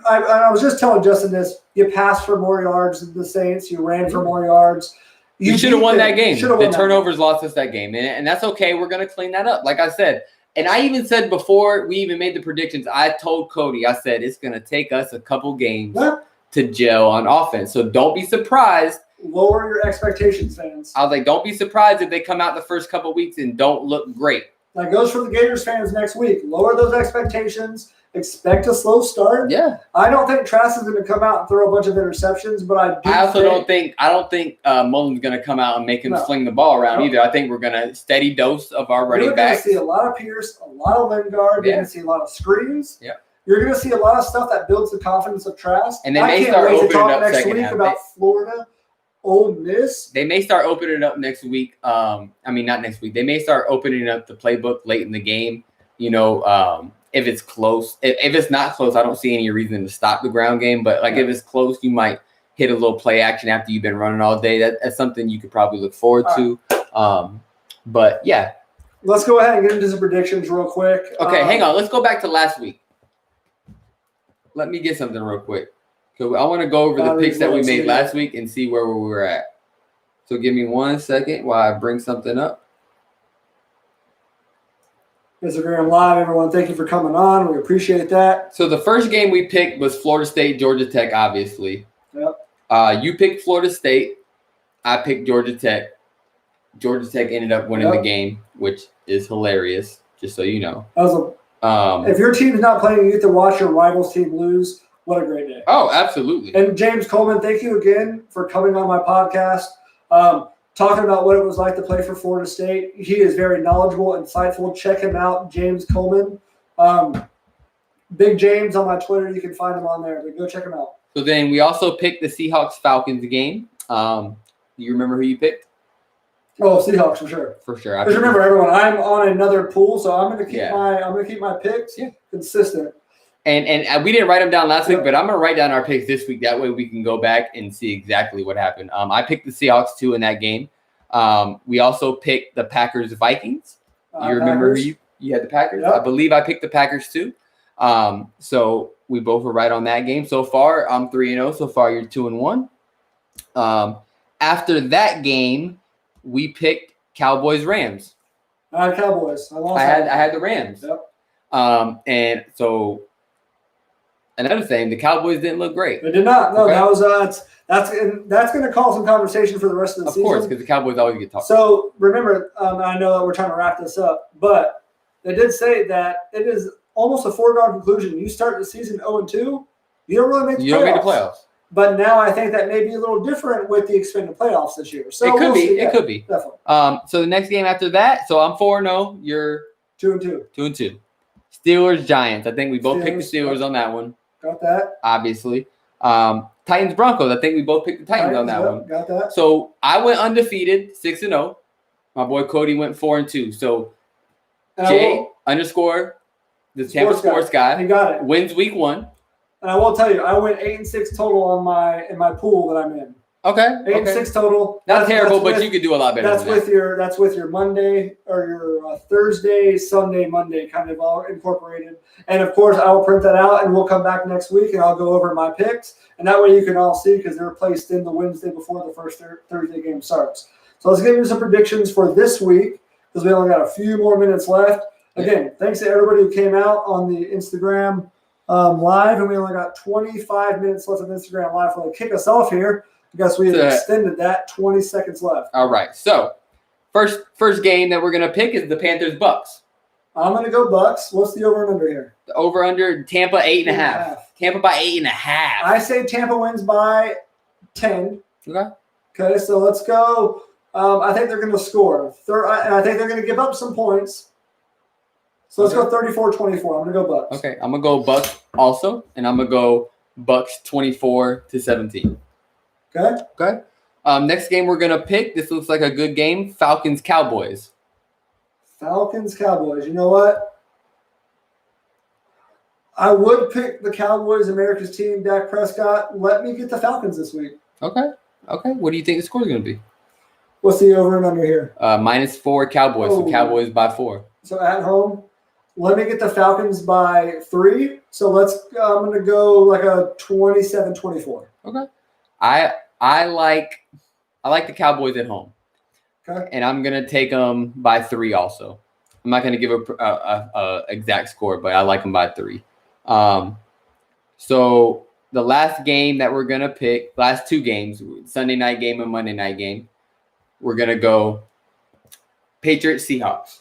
[SPEAKER 1] I was just telling Justin this. You passed for more yards than the Saints. You ran for more yards.
[SPEAKER 2] You should have won that game. The turnovers
[SPEAKER 1] game.
[SPEAKER 2] lost us that game. And that's okay. We're going to clean that up. Like I said. And I even said before we even made the predictions, I told Cody, I said, it's going to take us a couple games to gel on offense. So don't be surprised.
[SPEAKER 1] Lower your expectations, fans.
[SPEAKER 2] I was like, don't be surprised if they come out the first couple weeks and don't look great.
[SPEAKER 1] That goes for the Gators fans next week. Lower those expectations. Expect a slow start.
[SPEAKER 2] Yeah.
[SPEAKER 1] I don't think Trask is going to come out and throw a bunch of interceptions, but I don't think
[SPEAKER 2] Mullen's going to come out and make him sling the ball around either. I think we're going to steady dose of our running backs.
[SPEAKER 1] You're going to see a lot of Pierce, a lot of Lingard. You're going to see a lot of screens.
[SPEAKER 2] Yeah.
[SPEAKER 1] You're going to see a lot of stuff that builds the confidence of Trask.
[SPEAKER 2] And they may start opening up
[SPEAKER 1] next
[SPEAKER 2] second
[SPEAKER 1] week
[SPEAKER 2] half.
[SPEAKER 1] about Florida, Ole Miss.
[SPEAKER 2] They may start opening up next week. Not next week. They may start opening up the playbook late in the game. If it's close, if it's not close, I don't see any reason to stop the ground game. But if it's close, you might hit a little play action after you've been running all day. That's something you could probably look forward to. But yeah,
[SPEAKER 1] let's go ahead and get into some predictions real quick.
[SPEAKER 2] Okay, hang on. Let's go back to last week. Let me get something real quick. So I want to go over the picks that we made last week and see where we were at. So give me 1 second while I bring something up.
[SPEAKER 1] Instagram Live, everyone. Thank you for coming on. We appreciate that.
[SPEAKER 2] So the first game we picked was Florida State, Georgia Tech, obviously.
[SPEAKER 1] Yep.
[SPEAKER 2] You picked Florida State. I picked Georgia Tech. Georgia Tech ended up winning the game, which is hilarious, just so you know.
[SPEAKER 1] If your team's not playing, you get to watch your rival's team lose. What a great day.
[SPEAKER 2] Oh, absolutely.
[SPEAKER 1] And James Coleman, thank you again for coming on my podcast. Talking about what it was like to play for Florida State. He is very knowledgeable, insightful. Check him out, James Coleman. Big James on my Twitter. You can find him on there. But go check him out.
[SPEAKER 2] So then we also picked the Seahawks-Falcons game. You remember who you picked?
[SPEAKER 1] Oh, Seahawks for sure.
[SPEAKER 2] For sure.
[SPEAKER 1] Because remember, everyone, I'm on another pool, so I'm going to keep my picks consistent.
[SPEAKER 2] And we didn't write them down last week, but I'm going to write down our picks this week. That way we can go back and see exactly what happened. I picked the Seahawks, too, in that game. We also picked the Packers-Vikings. You remember who you had the Packers? Yep. I believe I picked the Packers, too. So we both were right on that game. So far, I'm 3-0. So far, you're 2-1. After that game, we picked Cowboys-Rams.
[SPEAKER 1] I had Cowboys.
[SPEAKER 2] I had the Rams.
[SPEAKER 1] Yep.
[SPEAKER 2] And so another thing, the Cowboys didn't look great.
[SPEAKER 1] They did not. No, that was that's going to cause some conversation for the rest of the season.
[SPEAKER 2] Of course, because the Cowboys always get talked.
[SPEAKER 1] So remember, I know that we're trying to wrap this up, but they did say that it is almost a foregone conclusion. You start the season 0-2, you don't really make the playoffs.
[SPEAKER 2] You don't make the playoffs.
[SPEAKER 1] But now I think that may be a little different with the expanded playoffs this year. So
[SPEAKER 2] it could be. It could be.
[SPEAKER 1] Definitely.
[SPEAKER 2] So the next game after that, so I'm 4-0. You're
[SPEAKER 1] 2-2.
[SPEAKER 2] 2-2. Steelers, Giants. I think we both picked the Steelers on that one.
[SPEAKER 1] Got that.
[SPEAKER 2] Obviously. Titans, Broncos. I think we both picked the Titans on that one.
[SPEAKER 1] Got that.
[SPEAKER 2] So I went undefeated, 6-0. My boy Cody went 4-2. So J _ the Tampa Sports guy.
[SPEAKER 1] He got it.
[SPEAKER 2] Wins week 1.
[SPEAKER 1] And I will tell you, I went 8-6 total in my pool that I'm in.
[SPEAKER 2] Okay.
[SPEAKER 1] 8-6 total.
[SPEAKER 2] Not terrible, but you could do a lot better.
[SPEAKER 1] That's with your Monday or your Thursday, Sunday, Monday kind of all incorporated. And of course, I will print that out, and we'll come back next week, and I'll go over my picks. And that way, you can all see because they're placed in the Wednesday before the first Thursday game starts. So let's get into some predictions for this week because we only got a few more minutes left. Again, thanks to everybody who came out on the Instagram live, and we only got 25 minutes left of Instagram live for the kick us off here. I guess we have extended that 20 seconds left.
[SPEAKER 2] All right. So first game that we're going to pick is the Panthers-Bucs.
[SPEAKER 1] I'm going to go Bucs. What's the over and under here?
[SPEAKER 2] The over under Tampa 8.5. Tampa by 8.5.
[SPEAKER 1] I say Tampa wins by 10. Okay, so let's go. I think they're going to score. And I think they're going to give up some points. So let's go 34-24. I'm going to go Bucs.
[SPEAKER 2] Okay, I'm going to go Bucs also, and I'm going to go Bucs 24-17.
[SPEAKER 1] Okay.
[SPEAKER 2] Next game we're gonna pick. This looks like a good game. Falcons Cowboys.
[SPEAKER 1] Falcons Cowboys. You know what? I would pick the Cowboys, America's team, Dak Prescott. Let me get the Falcons this week.
[SPEAKER 2] Okay. What do you think the score is gonna be?
[SPEAKER 1] What's the over and under here?
[SPEAKER 2] -4 Cowboys. So Cowboys by 4.
[SPEAKER 1] So at home, let me get the Falcons by 3. So I'm going to go like a 27-24.
[SPEAKER 2] Okay. I like the Cowboys at home.
[SPEAKER 1] Okay.
[SPEAKER 2] And I'm gonna take them by 3 also. I'm not gonna give a exact score, but I like them by 3. So the last game that we're gonna pick, last 2 games, Sunday night game and Monday night game, we're gonna go Patriots Seahawks.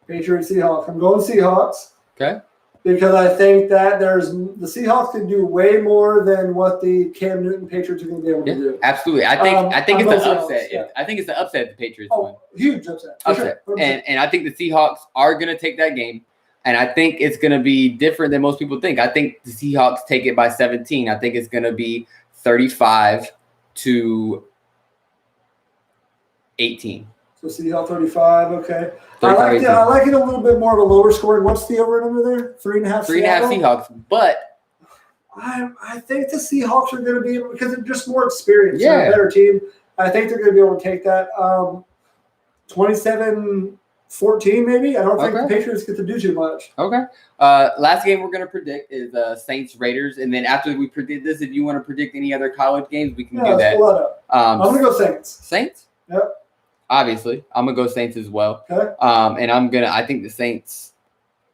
[SPEAKER 1] Patriots Seahawks. I'm going Seahawks.
[SPEAKER 2] Okay.
[SPEAKER 1] Because I think that the Seahawks can do way more than what the Cam Newton Patriots are going to be able to do.
[SPEAKER 2] Absolutely. I think it's an upset.
[SPEAKER 1] Yeah.
[SPEAKER 2] I think it's an upset. The Patriots win.
[SPEAKER 1] Huge upset.
[SPEAKER 2] Upset.
[SPEAKER 1] Sure.
[SPEAKER 2] And I think the Seahawks are going to take that game. And I think it's going to be different than most people think. I think the Seahawks take it by 17. I think it's going to be 35-18.
[SPEAKER 1] So Seahawks 35. Okay.
[SPEAKER 2] 35,
[SPEAKER 1] I like it a little bit more of a lower scoring. What's the over and under there? 3.5.
[SPEAKER 2] 3.5 Seahawks. But
[SPEAKER 1] I think the Seahawks are going to be able, because they're just more experienced.
[SPEAKER 2] Yeah.
[SPEAKER 1] They're a better team. I think they're going to be able to take that. 27-14 maybe. I don't think the Patriots get to do too much.
[SPEAKER 2] Okay. Last game we're going to predict is Saints Raiders, and then after we predict this, if you want to predict any other college games, we can do that.
[SPEAKER 1] Pull that up. I'm going to go Saints.
[SPEAKER 2] Saints.
[SPEAKER 1] Yep.
[SPEAKER 2] Obviously, I'm gonna go Saints as well.
[SPEAKER 1] Okay.
[SPEAKER 2] And I think the Saints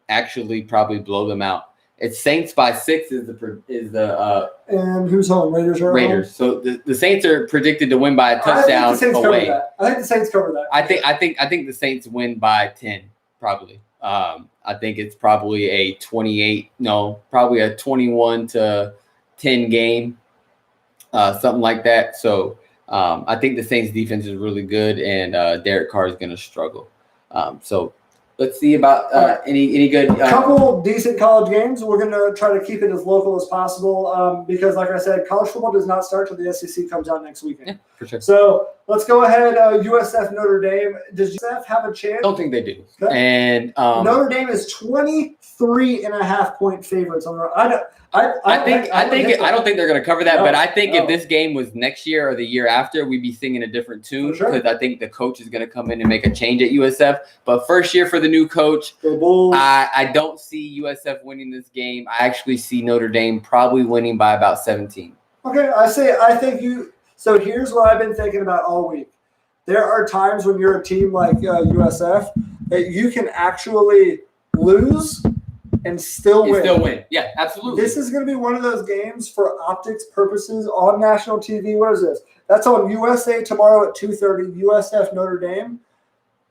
[SPEAKER 2] actually probably blow them out. It's Saints by 6 is the
[SPEAKER 1] and who's home? Raiders are
[SPEAKER 2] Raiders.
[SPEAKER 1] home.
[SPEAKER 2] So the Saints are predicted to win by a touchdown away.
[SPEAKER 1] I think the Saints cover that.
[SPEAKER 2] I think the Saints win by 10 probably. I think it's probably a 21-10 game, something like that. So. I think the Saints defense is really good, and Derek Carr is going to struggle. So let's see about any good.
[SPEAKER 1] A couple decent college games. We're going to try to keep it as local as possible because, like I said, college football does not start till the SEC comes out next weekend.
[SPEAKER 2] Yeah, for sure.
[SPEAKER 1] So let's go ahead. USF Notre Dame. Does USF have a chance?
[SPEAKER 2] I don't think they do.
[SPEAKER 1] Okay.
[SPEAKER 2] And
[SPEAKER 1] Notre Dame is 23.5-point favorites.
[SPEAKER 2] I don't think they're going to cover that, but I think
[SPEAKER 1] no.
[SPEAKER 2] if this game was next year or the year after, we'd be singing a different tune because I think the coach is going to come in and make a change at USF. But first year for the new coach, I don't see USF winning this game. I actually see Notre Dame probably winning by about 17.
[SPEAKER 1] Okay, so here's what I've been thinking about all week. There are times when you're a team like USF that you can actually lose and still win.
[SPEAKER 2] Yeah, absolutely.
[SPEAKER 1] This is going to be one of those games for optics purposes on national TV. What is this? That's on USA tomorrow at 2:30, USF Notre Dame.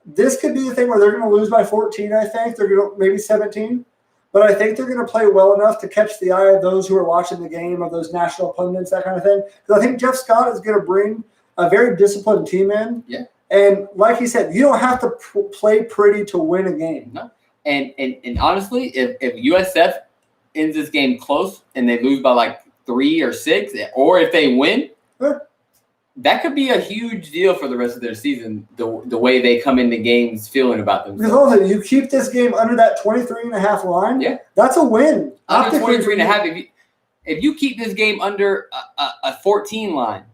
[SPEAKER 1] This could be the thing where they're going to lose by 14, I think. They're going to maybe 17. But I think they're going to play well enough to catch the eye of those who are watching the game, of those national pundits, that kind of thing. Because I think Jeff Scott is going to bring a very disciplined team in.
[SPEAKER 2] Yeah.
[SPEAKER 1] And like he said, you don't have to play pretty to win a game.
[SPEAKER 2] No. And honestly, if USF ends this game close and they lose by like 3 or 6, or if they win, that could be a huge deal for the rest of their season, the way they come into games feeling about themselves.
[SPEAKER 1] Because also, you keep this game under that 23.5 line, that's a win.
[SPEAKER 2] Under 23.5, if you keep this game under a 14 line,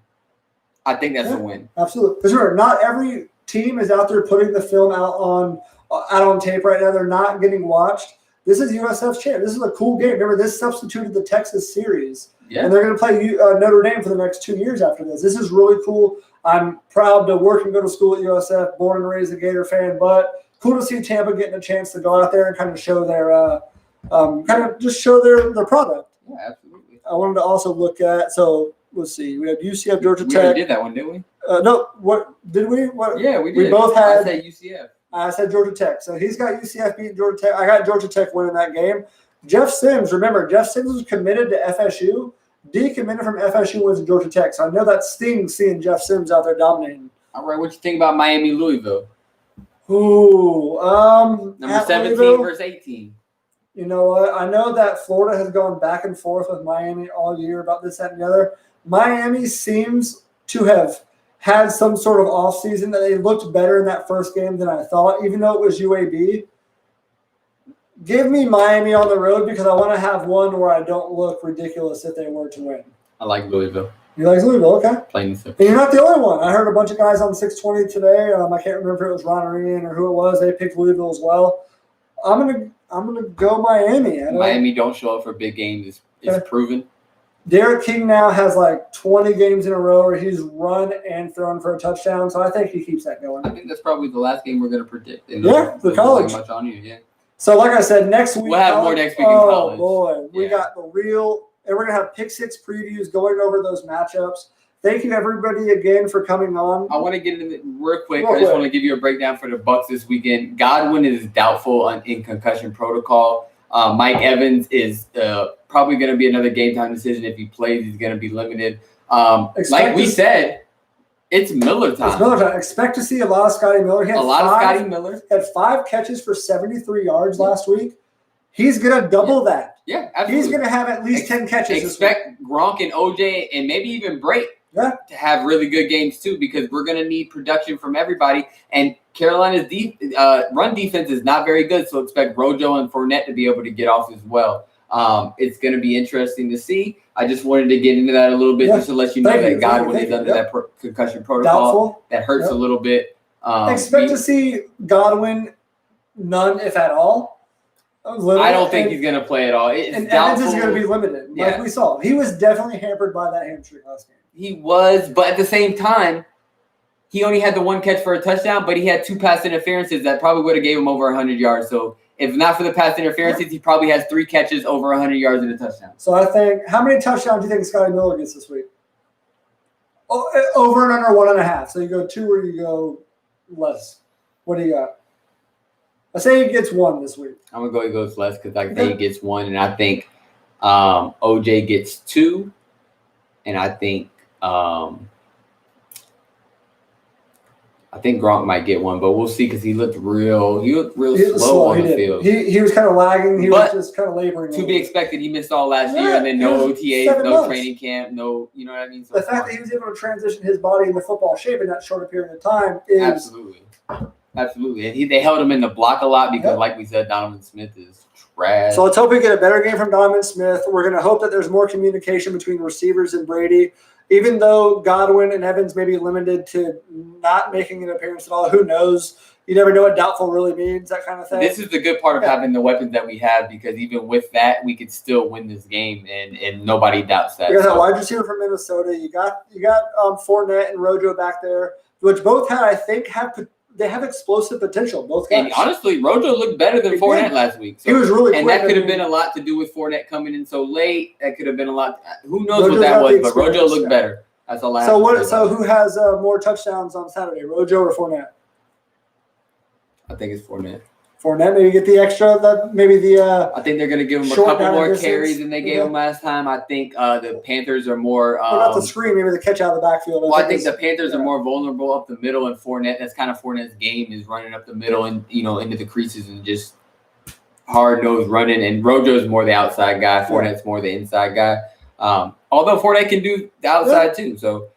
[SPEAKER 2] I think that's a win.
[SPEAKER 1] Absolutely. Because remember, not every team is out there putting the film out on tape right now. They're not getting watched. This is USF's chance. This is a cool game. Remember, this substituted the Texas series. Yeah. And they're going to play Notre Dame for the next 2 years after this. This is really cool. I'm proud to work and go to school at USF, born and raised a Gator fan, but cool to see Tampa getting a chance to go out there and kind of show their their product.
[SPEAKER 2] Yeah, absolutely.
[SPEAKER 1] I wanted to also look at, so let's see. We have UCF, Georgia Tech.
[SPEAKER 2] We already did that one, didn't we?
[SPEAKER 1] No, what did we? What?
[SPEAKER 2] Yeah, we did.
[SPEAKER 1] We both had.
[SPEAKER 2] I said UCF.
[SPEAKER 1] I said Georgia Tech. So he's got UCF beating Georgia Tech. I got Georgia Tech winning that game. Jeff Sims, remember, Jeff Sims was committed to FSU. Decommitted from FSU, wins to Georgia Tech. So I know that stings seeing Jeff Sims out there dominating.
[SPEAKER 2] All right, what you think about Miami, Louisville?
[SPEAKER 1] Ooh,
[SPEAKER 2] number 17
[SPEAKER 1] Louisville,
[SPEAKER 2] versus 18.
[SPEAKER 1] You know what? I know that Florida has gone back and forth with Miami all year about this, that, and the other. Miami seems to have had some sort of offseason, that they looked better in that first game than I thought, even though it was UAB. Give me Miami on the road because I want to have one where I don't look ridiculous if they were to win.
[SPEAKER 2] I like Louisville.
[SPEAKER 1] You like Louisville? Okay.
[SPEAKER 2] Plain and
[SPEAKER 1] And
[SPEAKER 2] simple.
[SPEAKER 1] you're not the only one. I heard a bunch of guys on 620 today. I can't remember if it was Ron Arian or who it was. They picked Louisville as well. I'm gonna go Miami.
[SPEAKER 2] Miami don't show up for big games. It's proven.
[SPEAKER 1] Derek King now has like 20 games in a row where he's run and thrown for a touchdown, so I think he keeps that going.
[SPEAKER 2] I think that's probably the last game we're going to predict.
[SPEAKER 1] The college.
[SPEAKER 2] Much on you, yeah.
[SPEAKER 1] So like I said, next week
[SPEAKER 2] we'll have more next week in college.
[SPEAKER 1] Oh boy, we got the real, and we're gonna have pick six previews going over those matchups. Thank you everybody again for coming on.
[SPEAKER 2] I want to get into real quick. I just want to give you a breakdown for the Bucs this weekend. Godwin is doubtful in concussion protocol. Mike Evans is probably going to be another game time decision. If he plays, he's going to be limited. Like we said, it's Miller time.
[SPEAKER 1] It's Miller time. Expect to see a lot of Scotty Miller. He had
[SPEAKER 2] Scotty Miller.
[SPEAKER 1] Had 5 catches for 73 yards last week. He's going to double that.
[SPEAKER 2] Yeah, absolutely.
[SPEAKER 1] He's going to have at least 10 catches.
[SPEAKER 2] Expect Gronk and OJ and maybe even Brake to have really good games too, because we're going to need production from everybody. And Carolina's run defense is not very good, so expect Rojo and Fournette to be able to get off as well. It's going to be interesting to see. I just wanted to get into that a little bit just to let you know that Godwin is under that concussion protocol.
[SPEAKER 1] Doubtful.
[SPEAKER 2] That hurts a little bit.
[SPEAKER 1] Expect to see Godwin none, if at all.
[SPEAKER 2] I don't think he's going to play at all.
[SPEAKER 1] And Evans is going to be limited, like we saw. He was definitely hampered by that hamstring last game.
[SPEAKER 2] He was, but at the same time, he only had the 1 catch for a touchdown, but he had 2 pass interferences that probably would have gave him over 100 yards. So if not for the pass interferences, he probably has 3 catches over 100 yards and a touchdown.
[SPEAKER 1] So I think, how many touchdowns do you think Scotty Miller gets this week? Over and under 1.5. So you go 2 or you go less. What do you got? I say he gets 1 this week.
[SPEAKER 2] I'm going to go he goes less because I think he gets 1, and I think OJ gets 2, and I think Gronk might get 1, but we'll see because he looked real slow on the field.
[SPEAKER 1] He was kind of lagging. He was just kind of laboring.
[SPEAKER 2] To be expected, he missed all last year, and then no OTAs, no training camp, no, you know what I mean? So
[SPEAKER 1] the fact that he was able to transition his body into football shape in that shorter period of time is
[SPEAKER 2] absolutely. And they held him in the block a lot because, like we said, Donovan Smith is trash.
[SPEAKER 1] So let's hope we get a better game from Donovan Smith. We're going to hope that there's more communication between receivers and Brady. Even though Godwin and Evans may be limited to not making an appearance at all, who knows? You never know what doubtful really means, that kind of thing.
[SPEAKER 2] This is the good part of having the weapons that we have, because even with that, we could still win this game, and nobody doubts that.
[SPEAKER 1] You got that wide receiver from Minnesota. You got Fournette and Rojo back there, which both had, I think, they have explosive potential. Both guys.
[SPEAKER 2] And honestly, Rojo looked better than Fournette last week. So,
[SPEAKER 1] he was really quick.
[SPEAKER 2] And that could have been a lot to do with Fournette coming in so late. That could have been a lot. Who knows what that was, but Rojo looked better. That's all I have to say.
[SPEAKER 1] So who has more touchdowns on Saturday, Rojo or Fournette?
[SPEAKER 2] I think it's Fournette.
[SPEAKER 1] Fournette, maybe get the extra.
[SPEAKER 2] I think they're going to give him a couple more carries than they gave him last time. I think the Panthers are more.
[SPEAKER 1] What about the screen? Maybe the catch out of the backfield.
[SPEAKER 2] Well, I think the Panthers are more vulnerable up the middle, and Fournette. That's kind of Fournette's game, is running up the middle and into the creases and just hard nosed running. And Rojo's more the outside guy. Fournette's more the inside guy. Although Fournette can do the outside too. So